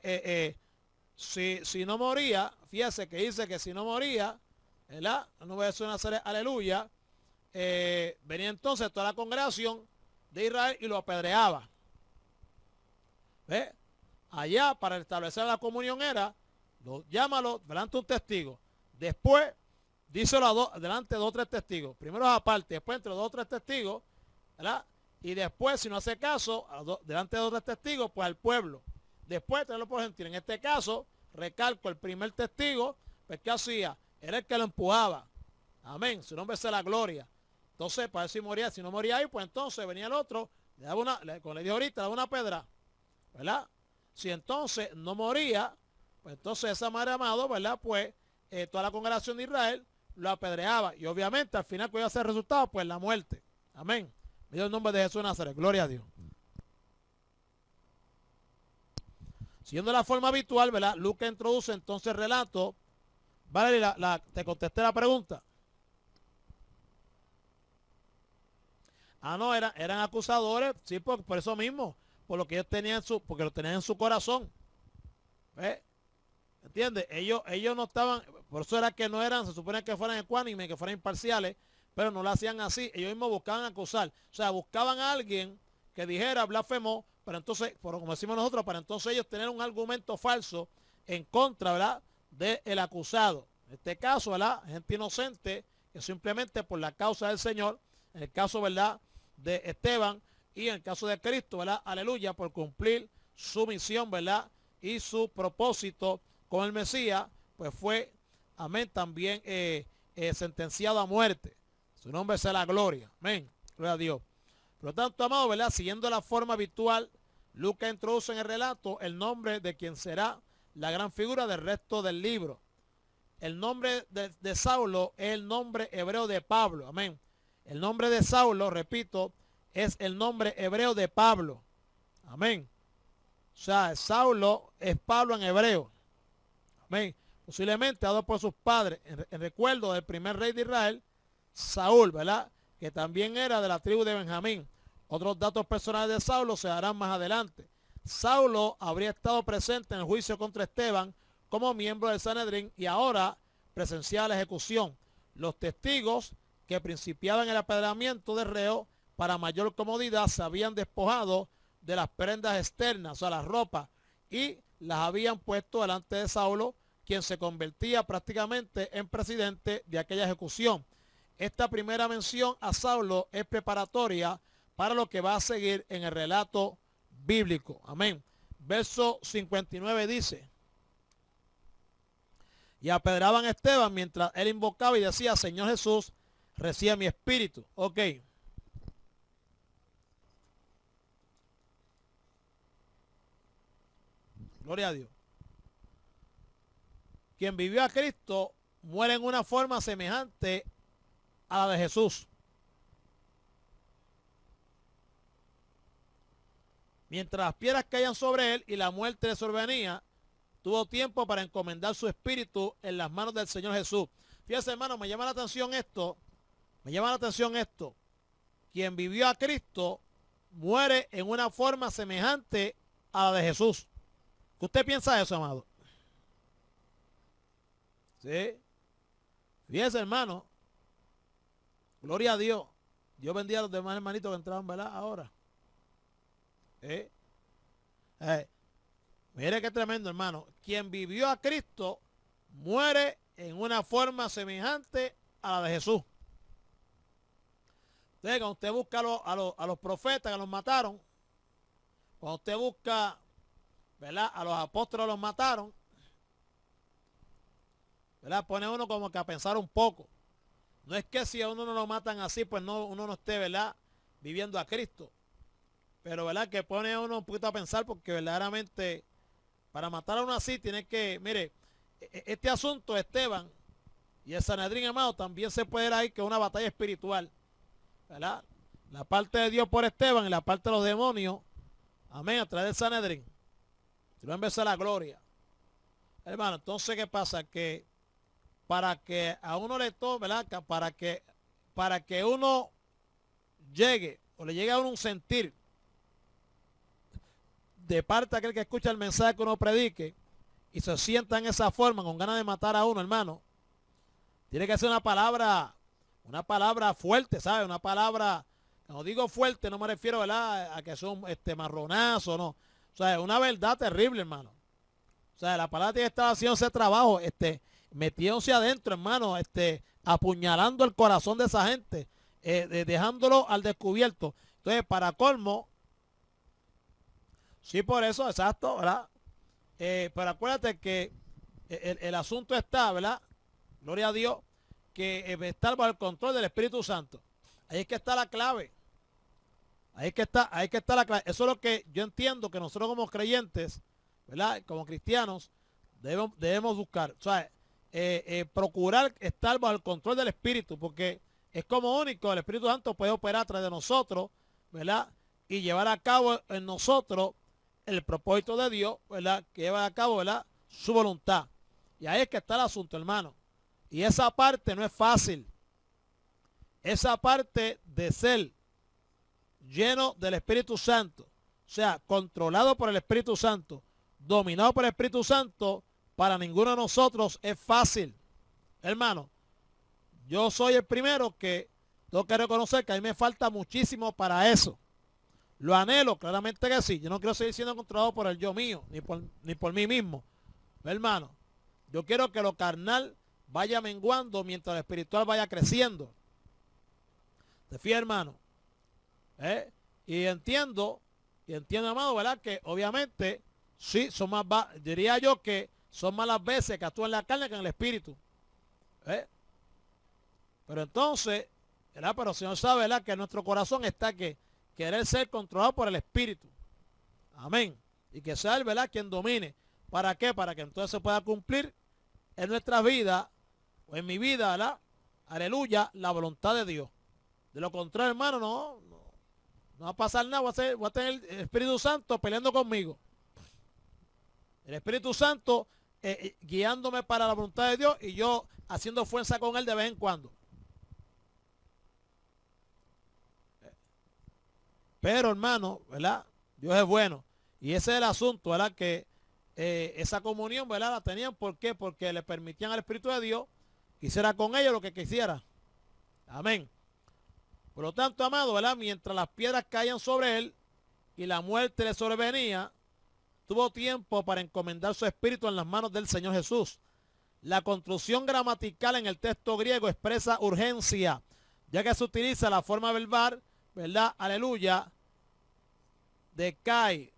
si no moría, fíjese que dice que si no moría, ¿verdad? No voy a decir una serie, aleluya. Venía entonces toda la congregación de Israel y lo apedreaba. ¿Ve? Allá para establecer la comunión era, llámalo delante de un testigo. Después, díselo delante de 2 o 3 testigos. Primero aparte, después entre 2 o 3 testigos, ¿verdad? Y después, si no hace caso, delante de 2 o 3 testigos, pues al pueblo. Después tenerlo por gentil. En este caso, recalco, el primer testigo, pues ¿qué hacía? Era el que lo empujaba. Amén. Su nombre es la gloria. Entonces, para ver si moría, si no moría ahí, pues entonces venía el otro, le daba una, como le dije ahorita, le daba una pedra, ¿verdad? Si entonces no moría, pues entonces esa madre amado, ¿verdad? Pues toda la congregación de Israel lo apedreaba. Y obviamente al final, ¿cuál iba a ser el resultado? Pues la muerte. Amén. Me dio el nombre de Jesús de Nazaret. Gloria a Dios. Siguiendo la forma habitual, ¿verdad? Lucas introduce entonces el relato. Vale, te contesté la pregunta. Ah, no, eran acusadores, sí, por eso mismo, por lo que ellos tenían porque lo tenían en su corazón. ¿Ves? ¿Entiendes? Ellos no estaban, por eso era que no eran, se supone que fueran ecuánimes, que fueran imparciales, pero no lo hacían así. Ellos mismos buscaban acusar. O sea, buscaban a alguien que dijera, blasfemó, pero entonces, como decimos nosotros, para entonces ellos tener un argumento falso en contra, ¿verdad?, del acusado. En este caso, ¿verdad?, gente inocente que simplemente por la causa del Señor, en el caso, ¿verdad?, de Esteban y en el caso de Cristo, ¿verdad?, aleluya, por cumplir su misión, ¿verdad?, y su propósito con el Mesías, pues fue, amén, también sentenciado a muerte. Su nombre sea la gloria. Amén. Gloria a Dios. Por lo tanto, amado, ¿verdad?, siguiendo la forma habitual, Lucas introduce en el relato el nombre de quien será la gran figura del resto del libro. El nombre de Saulo es el nombre hebreo de Pablo. Amén. El nombre de Saulo, repito, es el nombre hebreo de Pablo. Amén. O sea, Saulo es Pablo en hebreo. Amén. Posiblemente dado por sus padres en recuerdo del primer rey de Israel, Saúl, ¿verdad?, que también era de la tribu de Benjamín. Otros datos personales de Saulo se darán más adelante. Saulo habría estado presente en el juicio contra Esteban como miembro del Sanedrín y ahora presenciaba la ejecución. Los testigos que principiaban el apedreamiento del reo para mayor comodidad se habían despojado de las prendas externas, o sea, las ropas, y las habían puesto delante de Saulo, quien se convertía prácticamente en presidente de aquella ejecución. Esta primera mención a Saulo es preparatoria para lo que va a seguir en el relato bíblico. Amén. Verso 59 dice: y apedraban a Esteban mientras él invocaba y decía, Señor Jesús, recibe mi espíritu. Ok. Gloria a Dios. Quien vivió a Cristo muere en una forma semejante a la de Jesús. Mientras las piedras caían sobre él y la muerte le sobrevenía, tuvo tiempo para encomendar su espíritu en las manos del Señor Jesús. Fíjense, hermano, me llama la atención esto. Quien vivió a Cristo muere en una forma semejante a la de Jesús. ¿Qué usted piensa de eso, amado? ¿Sí? Fíjense, hermano. Gloria a Dios. Dios bendiga a los demás hermanitos que entraban, ¿verdad? Ahora. Mire qué tremendo, hermano. Quien vivió a Cristo muere en una forma semejante a la de Jesús. Entonces, cuando usted busca a los profetas que los mataron, cuando usted busca, ¿verdad?, a los apóstoles los mataron, ¿verdad?, pone uno como que a pensar un poco. No es que si a uno no lo matan así, pues no, uno no esté, ¿verdad?, viviendo a Cristo. Pero, ¿verdad?, que pone a uno un poquito a pensar, porque verdaderamente para matar a uno así tiene que, mire, este asunto de Esteban y el Sanedrín, hermano, también se puede ir ahí que una batalla espiritual, ¿verdad? La parte de Dios por Esteban y la parte de los demonios, amén, a través del Sanedrín. Si no, en vez de la gloria. Hermano, entonces, ¿qué pasa? Que para que a uno le tome, ¿verdad?, para que uno llegue, o le llegue a uno un sentir de parte de aquel que escucha el mensaje que uno predique y se sienta en esa forma con ganas de matar a uno, hermano, tiene que ser una palabra fuerte, ¿sabes? Una palabra, cuando digo fuerte no me refiero, ¿verdad?, a que son marronazos, no. O sea, es una verdad terrible, hermano. O sea, la palabra tiene que estar haciendo ese trabajo, metiéndose adentro, hermano, apuñalando el corazón de esa gente, dejándolo al descubierto. Entonces, para colmo, sí, por eso, exacto, ¿verdad? Pero acuérdate que el asunto está, ¿verdad? Gloria a Dios, que estar bajo el control del Espíritu Santo. Ahí es que está la clave. Ahí es que está la clave. Eso es lo que yo entiendo que nosotros como creyentes, ¿verdad?, como cristianos, debemos buscar. O sea, procurar estar bajo el control del Espíritu, porque es como único el Espíritu Santo puede operar a través de nosotros, ¿verdad?, y llevar a cabo en nosotros el propósito de Dios, ¿verdad?, que lleva a cabo, ¿verdad?, su voluntad. Y ahí es que está el asunto, hermano. Y esa parte no es fácil. Esa parte de ser lleno del Espíritu Santo, o sea, controlado por el Espíritu Santo, dominado por el Espíritu Santo, para ninguno de nosotros es fácil. Hermano, yo soy el primero que tengo que reconocer que a mí me falta muchísimo para eso. Lo anhelo, claramente que sí. Yo no quiero seguir siendo controlado por el yo mío, ni por mí mismo. Hermano, yo quiero que lo carnal vaya menguando mientras lo espiritual vaya creciendo. ¿Te fías, hermano? Y entiendo, amado, ¿verdad?, que obviamente, sí, diría yo que son más las veces que actúan en la carne que en el espíritu. Pero entonces, ¿verdad?, pero el Señor sabe, ¿verdad?, que en nuestro corazón está que querer ser controlado por el espíritu. Amén. Y que sea él, ¿verdad?, quien domine. ¿Para qué? Para que entonces se pueda cumplir en nuestra vida, o en mi vida, ¿verdad?, aleluya, la voluntad de Dios. De lo contrario, hermano, no va a pasar nada. Voy a tener el Espíritu Santo peleando conmigo. El Espíritu Santo guiándome para la voluntad de Dios y yo haciendo fuerza con él de vez en cuando. Pero, hermano, ¿verdad?, Dios es bueno. Y ese es el asunto, ¿verdad?, que esa comunión, ¿verdad?, la tenían. ¿Por qué? Porque le permitían al Espíritu de Dios que hiciera con ellos lo que quisiera. Amén. Por lo tanto, amado, ¿verdad?, mientras las piedras caían sobre él y la muerte le sobrevenía, tuvo tiempo para encomendar su espíritu en las manos del Señor Jesús. La construcción gramatical en el texto griego expresa urgencia, ya que se utiliza la forma verbal, ¿verdad?, aleluya, decae,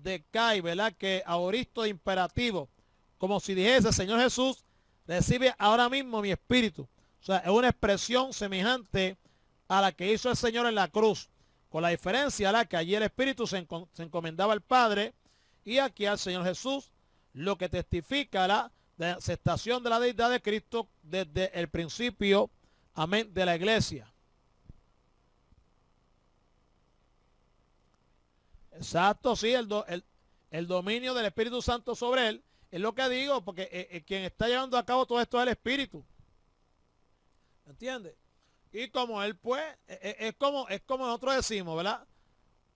¿verdad?, que aoristo de imperativo, como si dijese: Señor Jesús, recibe ahora mismo mi espíritu. O sea, es una expresión semejante a la que hizo el Señor en la cruz, con la diferencia, ¿verdad?, que allí el espíritu se encomendaba al Padre, y aquí al Señor Jesús, lo que testifica la aceptación de la deidad de Cristo desde el principio, amén, de la iglesia. Exacto, sí, el dominio del Espíritu Santo sobre él, es lo que digo, porque quien está llevando a cabo todo esto es el Espíritu. ¿Entiendes? Y como él, pues, es como nosotros decimos, ¿verdad?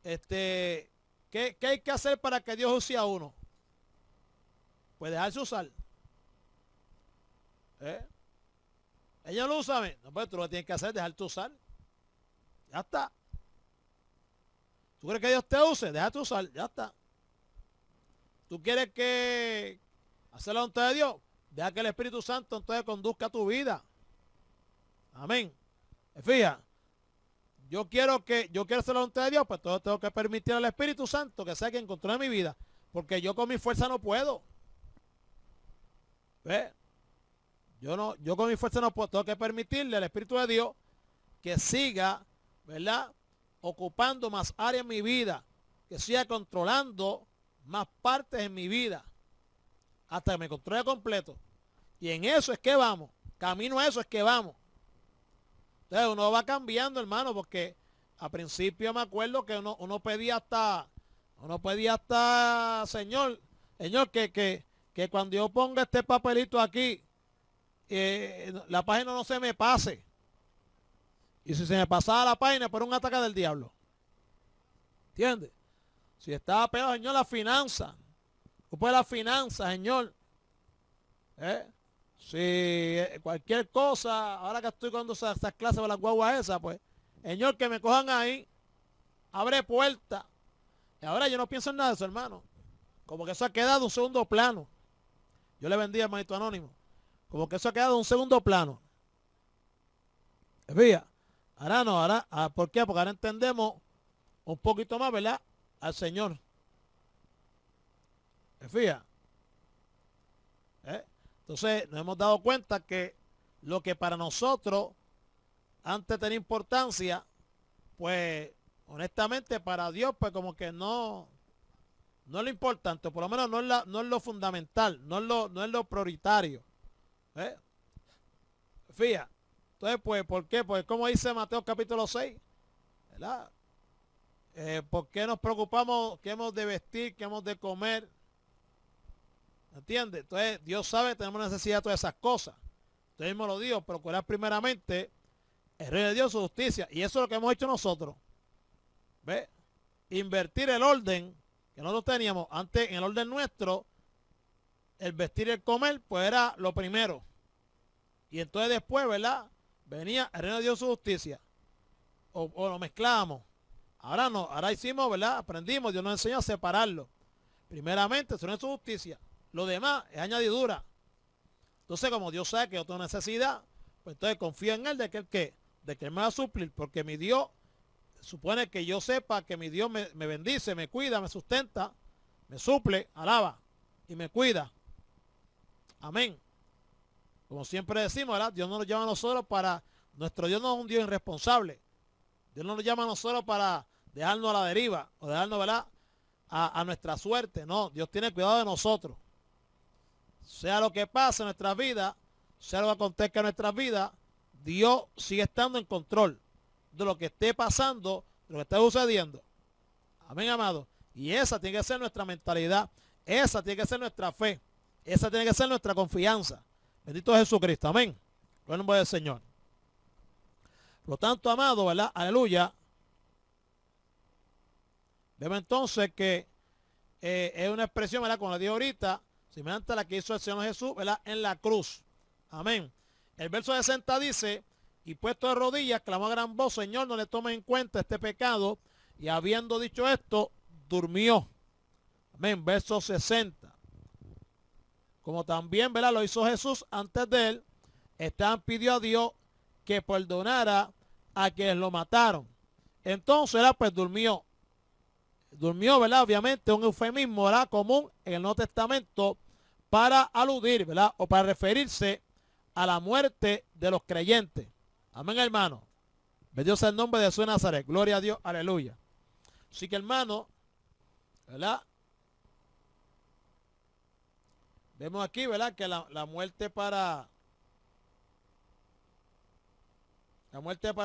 ¿Qué hay que hacer para que Dios use a uno? Pues dejarse usar. Ella lo usa, no, pues tú lo que tienes que hacer es dejarte usar. Ya está. ¿Tú quieres que Dios te use? Déjate usar, ya está. ¿Tú quieres que hacer la voluntad de Dios? Deja que el Espíritu Santo entonces conduzca tu vida. Amén. Fija, yo quiero hacer la voluntad de Dios, pues todo tengo que permitir al Espíritu Santo que sea quien controle mi vida, porque yo con mi fuerza no puedo. ¿Ves? Yo con mi fuerza no puedo, tengo que permitirle al Espíritu de Dios que siga, ¿verdad?, ocupando más áreas en mi vida, que siga controlando más partes en mi vida, hasta que me controle completo. Y en eso es que vamos, camino a eso es que vamos. Entonces uno va cambiando, hermano, porque al principio me acuerdo que uno pedía hasta, Señor, que cuando yo ponga este papelito aquí, la página no se me pase. Y si se me pasaba la página, por un ataque del diablo. ¿Entiendes? Si estaba pegado, Señor, la finanza. Ocupa la finanza, Señor. Si cualquier cosa, ahora que estoy con esas clases de las guaguas esas, pues, Señor, que me cojan ahí, abre puerta. Y ahora yo no pienso en nada de eso, hermano. Como que eso ha quedado en un segundo plano. Yo le bendiga, hermanito anónimo. Como que eso ha quedado en un segundo plano. Fíjate, ahora no, ahora, ¿por qué? Porque ahora entendemos un poquito más, ¿verdad? Al Señor. Fíjate. Entonces nos hemos dado cuenta que lo que para nosotros antes tenía importancia, pues honestamente para Dios pues como que no es lo importante, por lo menos no es lo fundamental, no es lo prioritario. Fíjate. Entonces pues, ¿por qué? Pues como dice Mateo capítulo 6, ¿verdad? ¿Por qué nos preocupamos qué hemos de vestir, qué hemos de comer? ¿Entiendes? Entonces Dios sabe que tenemos necesidad de todas esas cosas. Usted mismo lo dijo, procurar primeramente el reino de Dios, su justicia. Y eso es lo que hemos hecho nosotros. ¿Ve? Invertir el orden que nosotros teníamos antes en el orden nuestro, el vestir y el comer, pues era lo primero. Y entonces después, ¿verdad? Venía el reino de Dios, su justicia. O lo mezclábamos. Ahora no, ahora hicimos, ¿verdad? Aprendimos, Dios nos enseñó a separarlo. Primeramente, su reino y su justicia. Lo demás es añadidura. Entonces, como Dios sabe que yo tengo necesidad, pues entonces confío en Él de que Él me va a suplir, porque mi Dios supone que yo sepa que mi Dios me bendice, me cuida, me sustenta, me suple, alaba y me cuida. Amén. Como siempre decimos, ¿verdad? Dios no nos llama a nosotros nuestro Dios no es un Dios irresponsable. Dios no nos llama a nosotros para dejarnos a la deriva o dejarnos, ¿verdad? A nuestra suerte. No, Dios tiene cuidado de nosotros. Sea lo que pase en nuestras vidas, sea lo que acontezca en nuestras vidas, Dios sigue estando en control de lo que esté pasando, de lo que esté sucediendo. Amén, amado. Y esa tiene que ser nuestra mentalidad, esa tiene que ser nuestra fe, esa tiene que ser nuestra confianza. Bendito Jesucristo, amén. Gloria al nombre del Señor. Por lo tanto, amado, ¿verdad? Aleluya. Vemos entonces que es una expresión, ¿verdad? Como le dije ahorita, semejante a la que hizo el Señor Jesús, ¿verdad? En la cruz. Amén. El verso 60 dice, y puesto de rodillas, clamó a gran voz, Señor, no le tomes en cuenta este pecado. Y habiendo dicho esto, durmió. Amén. Verso 60. Como también, ¿verdad? Lo hizo Jesús antes de él. Esteban pidió a Dios que perdonara a quienes lo mataron. Entonces, ¿verdad? Pues durmió. Durmió, ¿verdad? Obviamente un eufemismo, ¿verdad? Común en el Nuevo Testamento para aludir, ¿verdad? O para referirse a la muerte de los creyentes. Amén, hermano. Bendito sea el nombre de Jesús de Nazaret. Gloria a Dios. Aleluya. Así que, hermano, ¿verdad? Vemos aquí, ¿verdad? Que la muerte para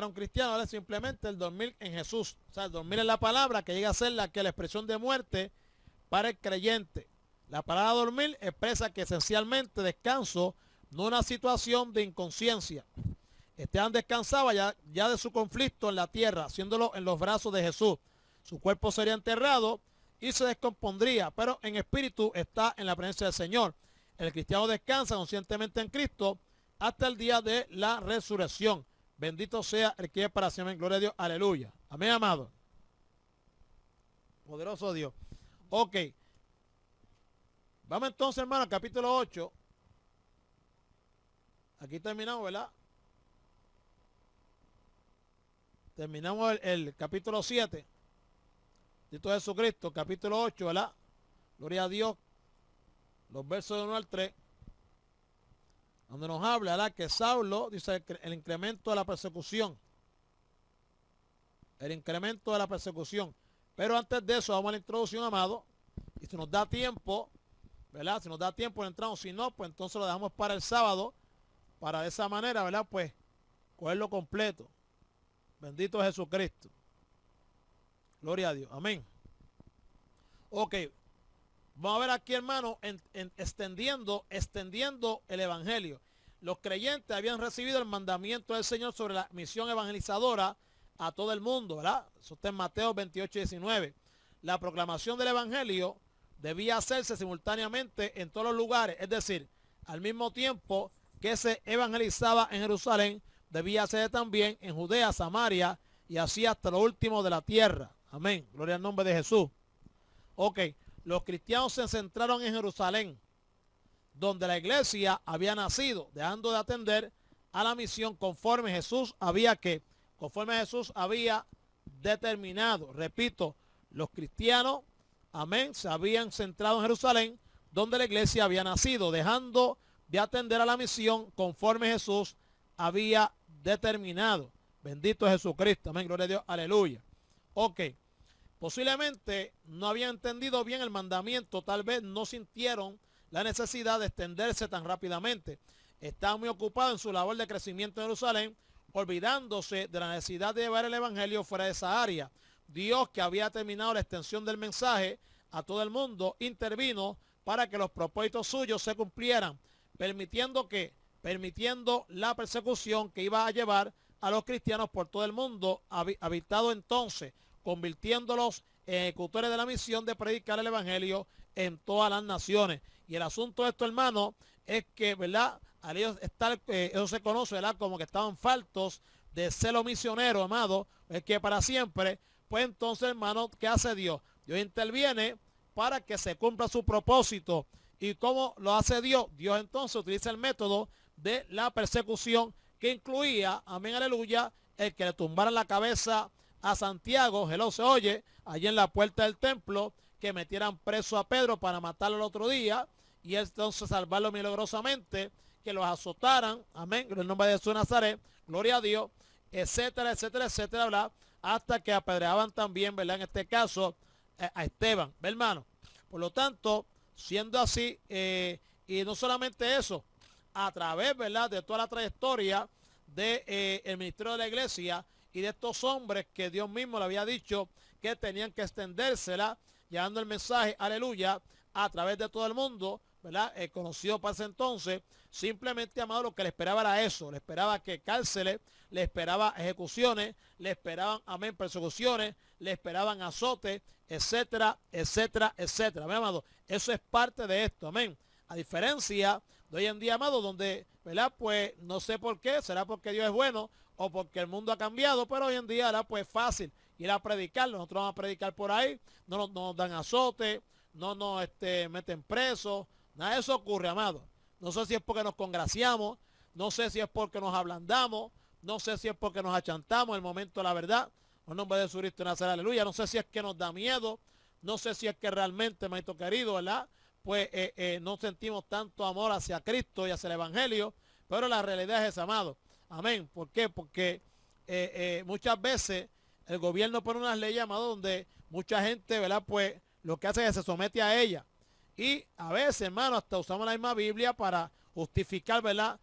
un cristiano, ¿verdad? Simplemente el dormir en Jesús. O sea, el dormir en la palabra que llega a ser la expresión de muerte para el creyente. La palabra dormir expresa que esencialmente descanso, no una situación de inconsciencia. Esteban descansaba ya de su conflicto en la tierra, haciéndolo en los brazos de Jesús. Su cuerpo sería enterrado y se descompondría, pero en espíritu está en la presencia del Señor. El cristiano descansa conscientemente en Cristo hasta el día de la resurrección. Bendito sea el que es para siempre. Gloria a Dios. Aleluya. Amén, amado. Poderoso Dios. Ok. Vamos entonces, hermano, al capítulo 8. Aquí terminamos, ¿verdad? Terminamos el capítulo 7. Cristo Jesucristo, capítulo 8, ¿verdad? Gloria a Dios. Los versos de 1 al 3. Donde nos habla, ¿verdad? Que Saulo, dice el incremento de la persecución. El incremento de la persecución. Pero antes de eso, vamos a la introducción, amado. Y si nos da tiempo, ¿verdad? Si nos da tiempo, entramos. Si no, pues entonces lo dejamos para el sábado. Para de esa manera, ¿verdad? Pues cogerlo completo. Bendito Jesucristo. Gloria a Dios. Amén. Ok. Vamos a ver aquí, hermano, extendiendo el evangelio. Los creyentes habían recibido el mandamiento del Señor sobre la misión evangelizadora a todo el mundo, ¿verdad? Eso está en Mateo 28 y 19. La proclamación del evangelio debía hacerse simultáneamente en todos los lugares, es decir, al mismo tiempo que se evangelizaba en Jerusalén, debía ser también en Judea, Samaria y así hasta lo último de la tierra. Amén. Gloria al nombre de Jesús. Ok, los cristianos se centraron en Jerusalén, donde la iglesia había nacido, dejando de atender a la misión conforme Jesús había determinado. Repito, los cristianos, amén, se habían centrado en Jerusalén, donde la iglesia había nacido, dejando de atender a la misión conforme Jesús había determinado. Bendito es Jesucristo, amén, gloria a Dios, aleluya. Ok, posiblemente no habían entendido bien el mandamiento, tal vez no sintieron la necesidad de extenderse tan rápidamente. Estaban muy ocupados en su labor de crecimiento en Jerusalén, olvidándose de la necesidad de llevar el evangelio fuera de esa área. Dios, que había terminado la extensión del mensaje a todo el mundo, intervino para que los propósitos suyos se cumplieran, permitiendo la persecución que iba a llevar a los cristianos por todo el mundo, habitado entonces, convirtiéndolos en ejecutores de la misión de predicar el evangelio en todas las naciones. Y el asunto de esto, hermano, es que, ¿verdad?, al ellos eso se conoce, ¿verdad?, como que estaban faltos de celo misionero, amado, es que para siempre. Pues entonces, hermano, ¿qué hace Dios? Dios interviene para que se cumpla su propósito. ¿Y cómo lo hace Dios? Dios entonces utiliza el método de la persecución, que incluía, amén, aleluya, el que le tumbaran la cabeza a Santiago, se oye, allí en la puerta del templo, que metieran preso a Pedro para matarlo el otro día, y entonces salvarlo milagrosamente, que los azotaran, amén, en el nombre de Jesús de Nazaret, gloria a Dios, etcétera, etcétera, etcétera, bla, hasta que apedreaban también, ¿verdad?, en este caso, a Esteban, ¿ve, hermano? Por lo tanto, siendo así, y no solamente eso, a través, ¿verdad?, de toda la trayectoria del el ministerio de la iglesia y de estos hombres que Dios mismo le había dicho que tenían que extendérsela, llevando el mensaje, aleluya, a través de todo el mundo, ¿verdad?, conocido para ese entonces. Simplemente, amado, lo que le esperaba era eso, le esperaba que cárceles, le esperaba ejecuciones, le esperaban, amén, persecuciones, le esperaban azotes, etcétera, etcétera, etcétera. Amén, amado, eso es parte de esto, amén. A diferencia de hoy en día, amado, donde, ¿verdad?, pues no sé por qué, será porque Dios es bueno o porque el mundo ha cambiado, pero hoy en día, ¿verdad?, pues es fácil ir a predicar. Nosotros vamos a predicar por ahí, no nos dan azote, no nos meten presos, nada de eso ocurre, amado. No sé si es porque nos congraciamos, no sé si es porque nos ablandamos, no sé si es porque nos achantamos en el momento de la verdad. En nombre de Jesucristo de Nazaret, aleluya. No sé si es que nos da miedo, no sé si es que realmente, maestro querido, ¿verdad?, pues no sentimos tanto amor hacia Cristo y hacia el evangelio, pero la realidad es esa, amado. Amén. ¿Por qué? Porque muchas veces el gobierno pone unas leyes, amado, donde mucha gente, ¿verdad?, pues lo que hace es que se somete a ella. Y a veces, hermano, hasta usamos la misma Biblia para justificar, ¿verdad?,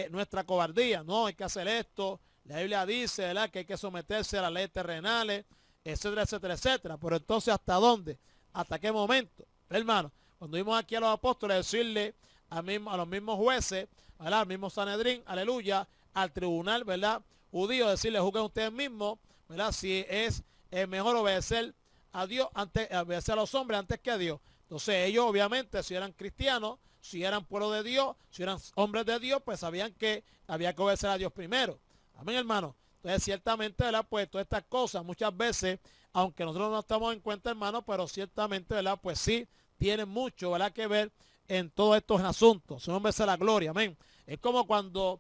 nuestra cobardía. No, hay que hacer esto. La Biblia dice, ¿verdad?, que hay que someterse a las leyes terrenales, etcétera, etcétera, etcétera. Pero entonces, ¿hasta dónde? ¿Hasta qué momento? Hermano, cuando vimos aquí a los apóstoles decirle a los mismos jueces, ¿verdad?, al mismo Sanedrín, aleluya, al tribunal, ¿verdad?, judío, decirle, juzguen ustedes mismos, ¿verdad?, si es mejor obedecer a Dios, obedecer a los hombres antes que a Dios. Entonces ellos, obviamente, si eran cristianos, si eran pueblo de Dios, si eran hombres de Dios, pues sabían que había que obedecer a Dios primero. Amén, hermano. Entonces, ciertamente, ¿verdad?, pues todas estas cosas, muchas veces, aunque nosotros no estamos en cuenta, hermano, pero ciertamente, ¿verdad?, pues sí, tienen mucho, ¿verdad?, que ver en todos estos asuntos. Su nombre sea la gloria, amén. Es como cuando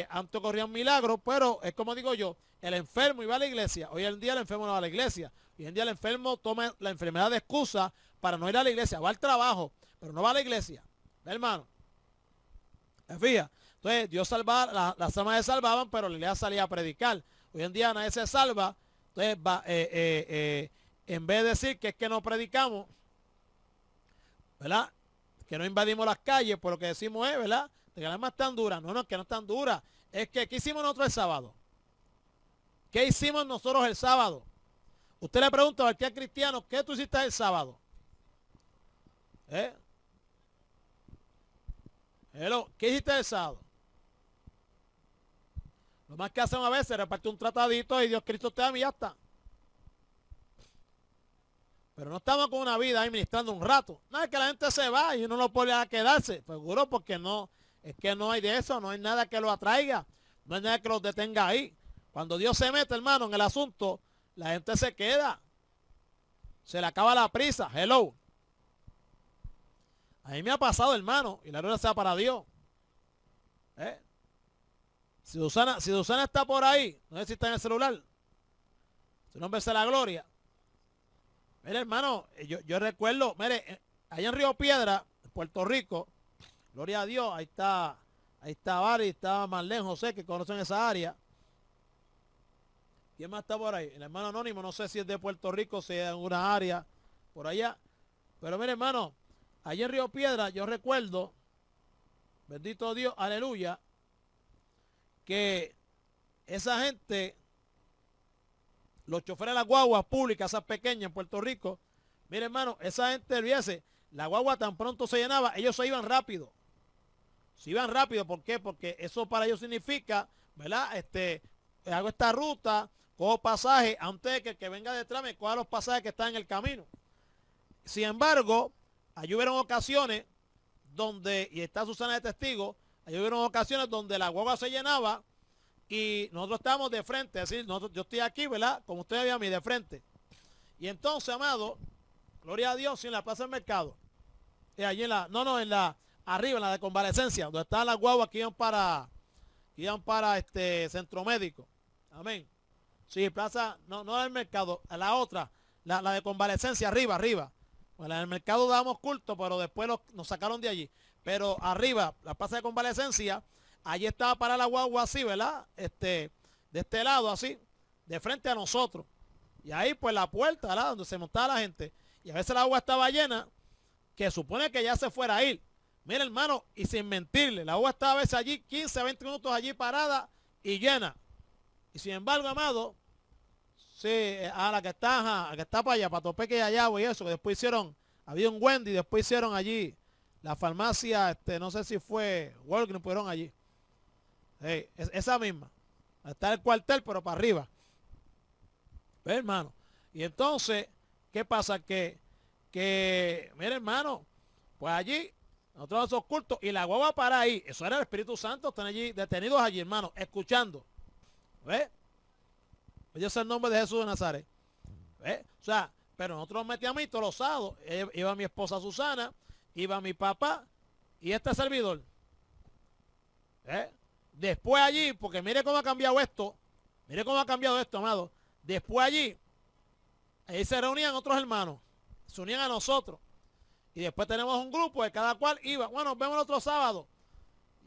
antes ocurrían milagros, pero es como digo yo, el enfermo iba a la iglesia. Hoy en día el enfermo no va a la iglesia. Hoy en día el enfermo toma la enfermedad de excusa para no ir a la iglesia. Va al trabajo, pero no va a la iglesia. ¿Ve, hermano? ¿Me fija? Entonces Dios salvaba, las almas se salvaban, pero la iglesia salía a predicar. Hoy en día nadie se salva. Entonces en vez de decir que es que no predicamos, ¿verdad?, que no invadimos las calles, pues lo que decimos es, ¿verdad?, de que las almas están duras. No, no, es que no están duras. Es que, ¿qué hicimos nosotros el sábado? ¿Qué hicimos nosotros el sábado? Usted le pregunta a cualquier cristiano, ¿qué tú hiciste el sábado? ¿Qué hiciste el sábado? Lo más que hacen a veces es repartir un tratadito y Dios Cristo te ama y ya está. Pero no estamos con una vida ahí ministrando un rato. No es que la gente se va y uno no puede quedarse. Seguro porque no Es que no hay de eso, no hay nada que lo atraiga, no hay nada que los detenga ahí. Cuando Dios se mete, hermano, en el asunto, la gente se queda. Se le acaba la prisa. Hello. A mí me ha pasado, hermano, y la gloria sea para Dios. Si Susana está por ahí, no sé si está en el celular. Su nombre es la gloria. Mire, hermano, yo recuerdo, mire, allá en Río Piedra, Puerto Rico, gloria a Dios, ahí está Bari, está Marlene José, que conocen esa área. ¿Quién más está por ahí? El hermano Anónimo, no sé si es de Puerto Rico, si es en una área por allá. Pero mire, hermano, allá en Río Piedra, yo recuerdo, bendito Dios, aleluya, que esa gente, los choferes de las guaguas públicas, esas pequeñas en Puerto Rico, mire, hermano, esa gente, olvídese, la guagua tan pronto se llenaba, ellos se iban rápido. Se iban rápido, ¿por qué? Porque eso para ellos significa, ¿verdad? Hago esta ruta, cojo pasaje, antes de que el que venga detrás me coja los pasajes que están en el camino. Sin embargo, allí hubieron ocasiones donde, y está Susana de testigo, allí hubieron ocasiones donde la guagua se llenaba y nosotros estábamos de frente, es decir, yo estoy aquí, ¿verdad? Como ustedes vean a mí, de frente. Y entonces, amado, gloria a Dios, en la plaza del mercado, allí en la, arriba, en la de convalecencia, donde estaban las guaguas que iban para centro médico. Amén. Sí, plaza, no del mercado, a la otra, la de convalecencia, arriba. Bueno, en el mercado dábamos culto, pero después nos sacaron de allí. Pero arriba, la plaza de convalecencia, allí estaba para la guagua así, ¿verdad? De este lado así, de frente a nosotros. Y ahí pues la puerta, ¿verdad? Donde se montaba la gente. Y a veces la agua estaba llena, que supone que ya se fuera a ir. Mira, hermano, y sin mentirle, la agua estaba a veces allí 15, 20 minutos allí parada y llena. Y sin embargo, amado, sí, a la que está para allá, para Topeque y allá, y eso, que después hicieron, había un Wendy, después hicieron allí la farmacia, no sé si fue Walgreens, fueron allí. Esa misma. Está el cuartel, pero para arriba. ¿Ves, hermano? Y entonces, ¿qué pasa? Que mire, hermano, pues allí, nosotros esos cultos, y la guagua para ahí, eso era el Espíritu Santo, están allí, detenidos allí, hermano, escuchando. ¿Ves? Ese es el nombre de Jesús de Nazaret. ¿Ves? O sea, pero nosotros nos metíamos ahí todos los sábados. Iba mi esposa Susana, iba mi papá y este servidor. Después allí, porque mire cómo ha cambiado esto. Mire cómo ha cambiado esto, amado. Después allí, ahí se reunían otros hermanos. Se unían a nosotros. Y después tenemos un grupo de cada cual iba. Bueno, nos vemos el otro sábado.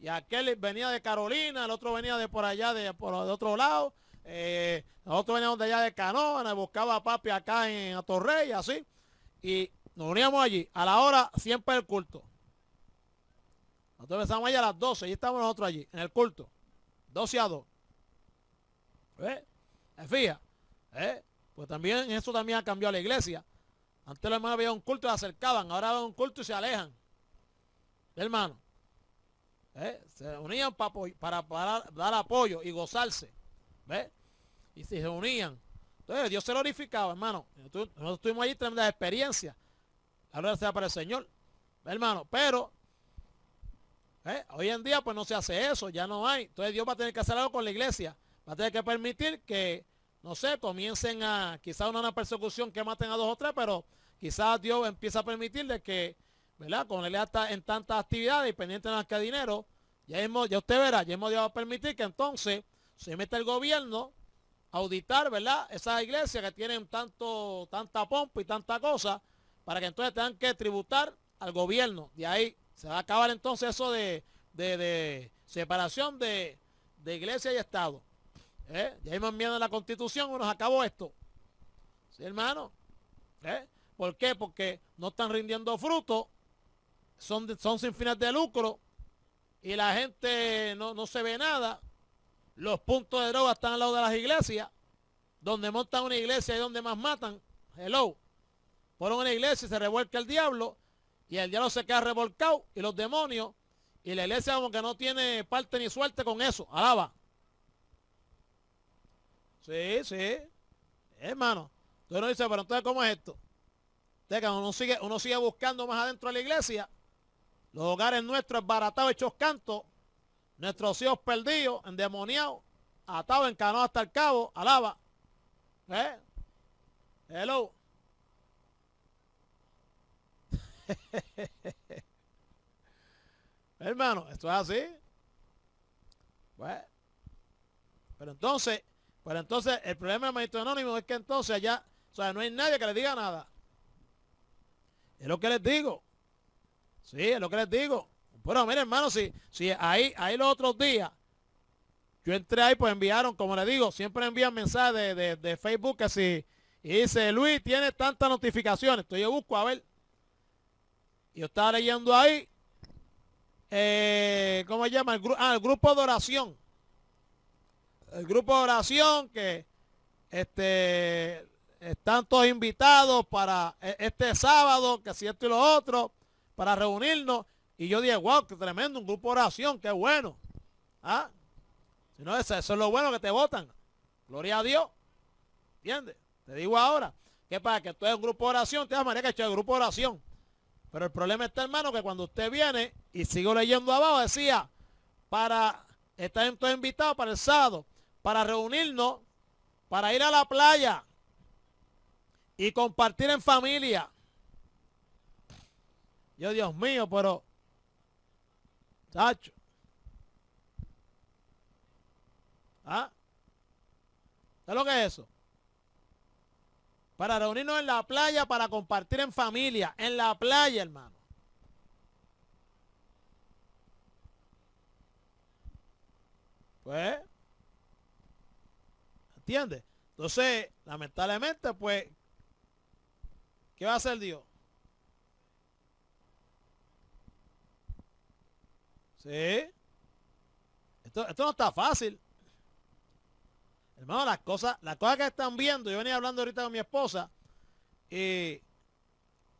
Y aquel venía de Carolina, el otro venía de por allá, de otro lado. Nosotros veníamos de allá de Canoa, buscaba a papi acá en Atorrey, así. Y nos uníamos allí. A la hora siempre el culto. Nosotros empezamos allá a las 12 y estamos nosotros allí, en el culto. 12 a 2. Fija. Pues también eso también ha cambiado la iglesia. Antes los hermanos había un culto y se acercaban, ahora hay un culto y se alejan. Hermano. Se unían para dar apoyo y gozarse. ¿Ves? Y se unían. Entonces Dios se glorificaba, hermano. Nosotros tuvimos allí tremendas experiencias. La gloria sea para el Señor. Hermano, pero hoy en día pues no se hace eso, ya no hay. Entonces Dios va a tener que hacer algo con la iglesia. Va a tener que permitir que, no sé, comiencen a, quizás una persecución que maten a 2 o 3, pero quizás Dios empieza a permitirle que, ¿verdad? Con la iglesia está en tantas actividades y pendiente de más que dinero, ya usted verá, ya hemos Dios va a permitir que entonces se meta el gobierno a auditar, ¿verdad? Esas iglesias que tienen tanta pompa y tanta cosa, para que entonces tengan que tributar al gobierno. De ahí se va a acabar entonces eso de separación de iglesia y Estado. Ya hemos enviado la Constitución y nos acabó esto. ¿Sí, hermano? ¿Por qué? Porque no están rindiendo frutos, son sin fines de lucro y la gente no se ve nada. Los puntos de droga están al lado de las iglesias. Donde montan una iglesia y donde más matan. Hello. Fueron una iglesia y se revuelca el diablo. Y el diablo se queda revolcado. Y los demonios. Y la iglesia como que no tiene parte ni suerte con eso. Alaba. Sí. Hermano. Entonces uno dice, pero entonces ¿cómo es esto? Entonces, uno sigue buscando más adentro de la iglesia. Los hogares nuestros esbaratados, hechos canto. Nuestros hijos perdidos, endemoniados, atados, encanados hasta el cabo. Alaba. Hello. Hermano, esto es así. Bueno. Pero entonces el problema del maestro anónimo es que entonces allá, o sea, no hay nadie que le diga nada. Es lo que les digo. Sí, es lo que les digo. Bueno, mire, hermano, si ahí los otros días, yo entré ahí, pues enviaron, como les digo, siempre envían mensajes de Facebook que si, y dice, Luis, tiene tantas notificaciones. Entonces yo busco a ver. Y yo estaba leyendo ahí, ¿cómo se llama? El grupo de oración. El grupo de oración que están todos invitados para este sábado, que si esto y lo otro, para reunirnos. Y yo dije, wow, qué tremendo, un grupo de oración, qué bueno. ¿Ah? Si no, eso es lo bueno que te votan. Gloria a Dios. ¿Entiendes? Te digo ahora, que para que tú eres un grupo de oración, te das manera que echar el grupo de oración. Pero el problema está, hermano, que cuando usted viene, y sigo leyendo abajo, decía, para estar todos invitados para el sábado, para reunirnos, para ir a la playa y compartir en familia. Yo, Dios mío, pero, chacho. ¿Ah? ¿Sabes lo que es eso? Para reunirnos en la playa, para compartir en familia. En la playa, hermano. Pues, ¿entiendes? Entonces, lamentablemente, pues, ¿qué va a hacer Dios? Sí. Esto no está fácil. Hermano, las cosas que están viendo, yo venía hablando ahorita con mi esposa, y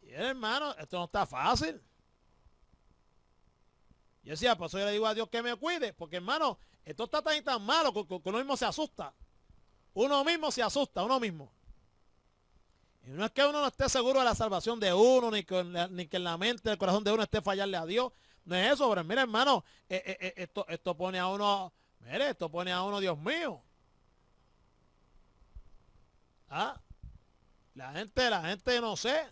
hermano, esto no está fácil. Yo decía, por eso yo le digo a Dios que me cuide, porque hermano, esto está tan y tan malo que uno mismo se asusta. Uno mismo se asusta, uno mismo. Y no es que uno no esté seguro de la salvación de uno, ni que en la mente, el corazón de uno esté fallarle a Dios. No es eso, pero mira, hermano, esto pone a uno, mire, esto pone a uno, Dios mío. ¿Ah? La gente no sé.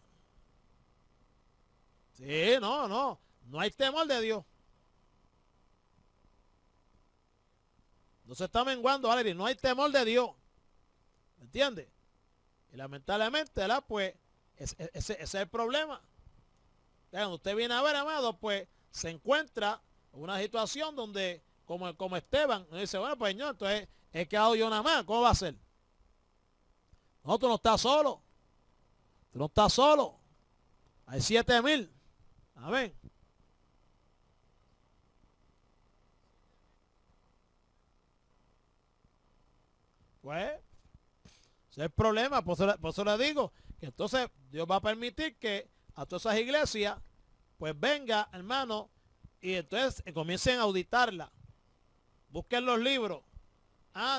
Sí, no hay temor de Dios. No se está menguando, Valerie, no hay temor de Dios. ¿Me entiendes? Y lamentablemente, ¿verdad? Pues ese es el problema. Cuando usted viene a ver, amado, pues se encuentra en una situación donde, como Esteban, dice, bueno, pues señor, entonces he quedado yo nada más, ¿cómo va a ser? No, tú no estás solo. Tú no estás solo. Hay 7,000. Amén. Pues, ese es el problema. Por eso le digo que entonces Dios va a permitir que a todas esas iglesias, pues venga, hermano, y entonces comiencen a auditarla. Busquen los libros.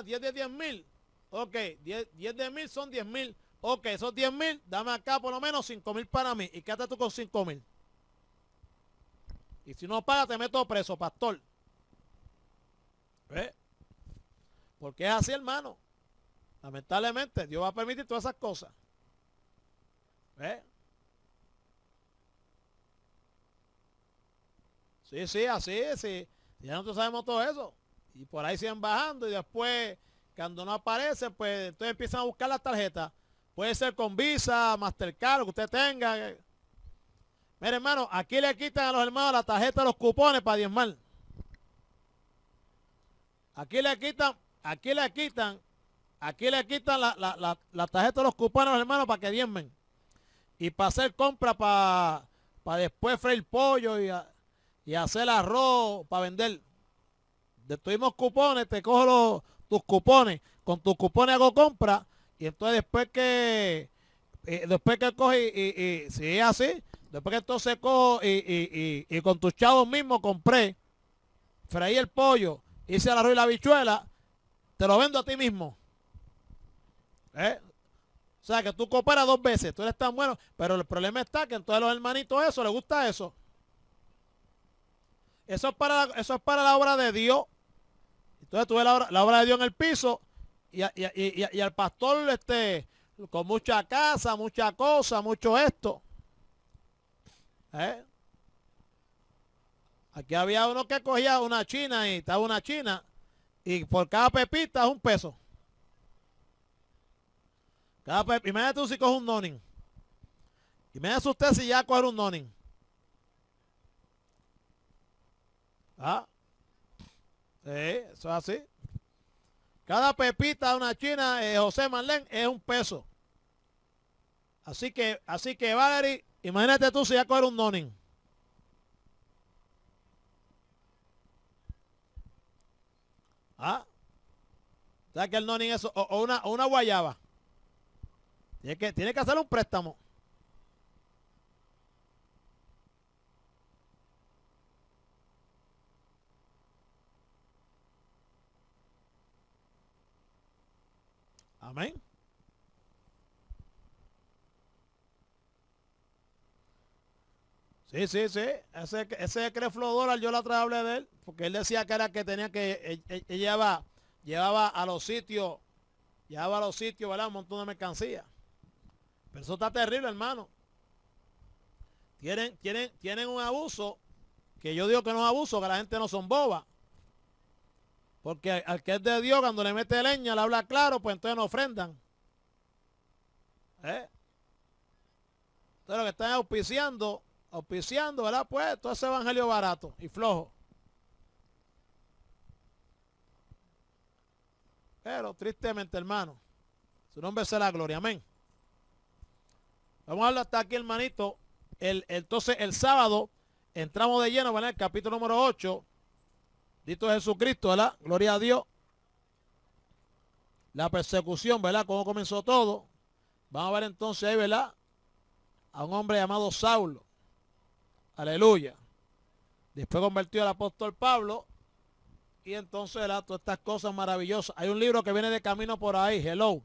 10 de 10,000. Ok, 10 de 1,000 son 10,000. Ok, esos 10,000, dame acá por lo menos 5,000 para mí. Y quédate tú con 5,000. Y si no pagas, te meto preso, pastor. ¿Ves? Porque es así, hermano. Lamentablemente, Dios va a permitir todas esas cosas. ¿Ves? Sí, así es. Sí. Ya nosotros sabemos todo eso. Y por ahí siguen bajando y después, cuando no aparece, pues entonces empiezan a buscar las tarjetas. Puede ser con Visa, Mastercard, lo que usted tenga. Mire, hermano, aquí le quitan a los hermanos la tarjeta de los cupones para diezmar. Aquí le quitan la tarjeta de los cupones a los hermanos para que diezmen. Y para hacer compra para después freír pollo y hacer arroz para vender. De tus mismos cupones, te cojo tus cupones. Con tus cupones hago compra. Y entonces después que coge y si es así, después que entonces cojo y con tus chavos mismos compré, freí el pollo, hice el arroz y la habichuela, te lo vendo a ti mismo. O sea que tú cooperas 2 veces, tú eres tan bueno, pero el problema está que entonces los hermanitos eso, les gusta eso. eso es para la obra de Dios. Entonces tú ves la obra de Dios en el piso y al pastor con mucha casa, mucha cosa, mucho esto. Aquí había uno que cogía una china y estaba una china y por cada pepita es $1. Imagínate tú si coges un nonin. Imagínate usted si ya coge un nonin. Sí, eso es así. Cada pepita de una china, José Marlén, es $1. Así que Valerie, imagínate tú si ya coger un nonin. O sea que el nonin es o una guayaba. Tiene que hacer un préstamo. Amén. Sí. Ese Creflo yo la otra vez hablé de él, porque él decía que era que tenía que, él llevaba a los sitios, ¿verdad? Un montón de mercancía. Pero eso está terrible, hermano. Tienen un abuso, que yo digo que no es abuso, que la gente no son bobas. Porque al que es de Dios, cuando le mete leña, le habla claro, pues entonces no ofrendan. Entonces lo que están auspiciando, ¿verdad? Pues todo ese evangelio barato y flojo. Pero tristemente, hermano, su nombre sea la gloria, amén. Vamos a hablar hasta aquí, hermanito. Entonces el sábado entramos de lleno, ¿verdad? El capítulo número 8. Dito Jesucristo, ¿verdad? Gloria a Dios. La persecución, ¿verdad? Cómo comenzó todo. Vamos a ver entonces ahí, ¿verdad? A un hombre llamado Saulo. Aleluya. Después convertido al apóstol Pablo. Y entonces, ¿verdad? Todas estas cosas maravillosas. Hay un libro que viene de camino por ahí. Hello.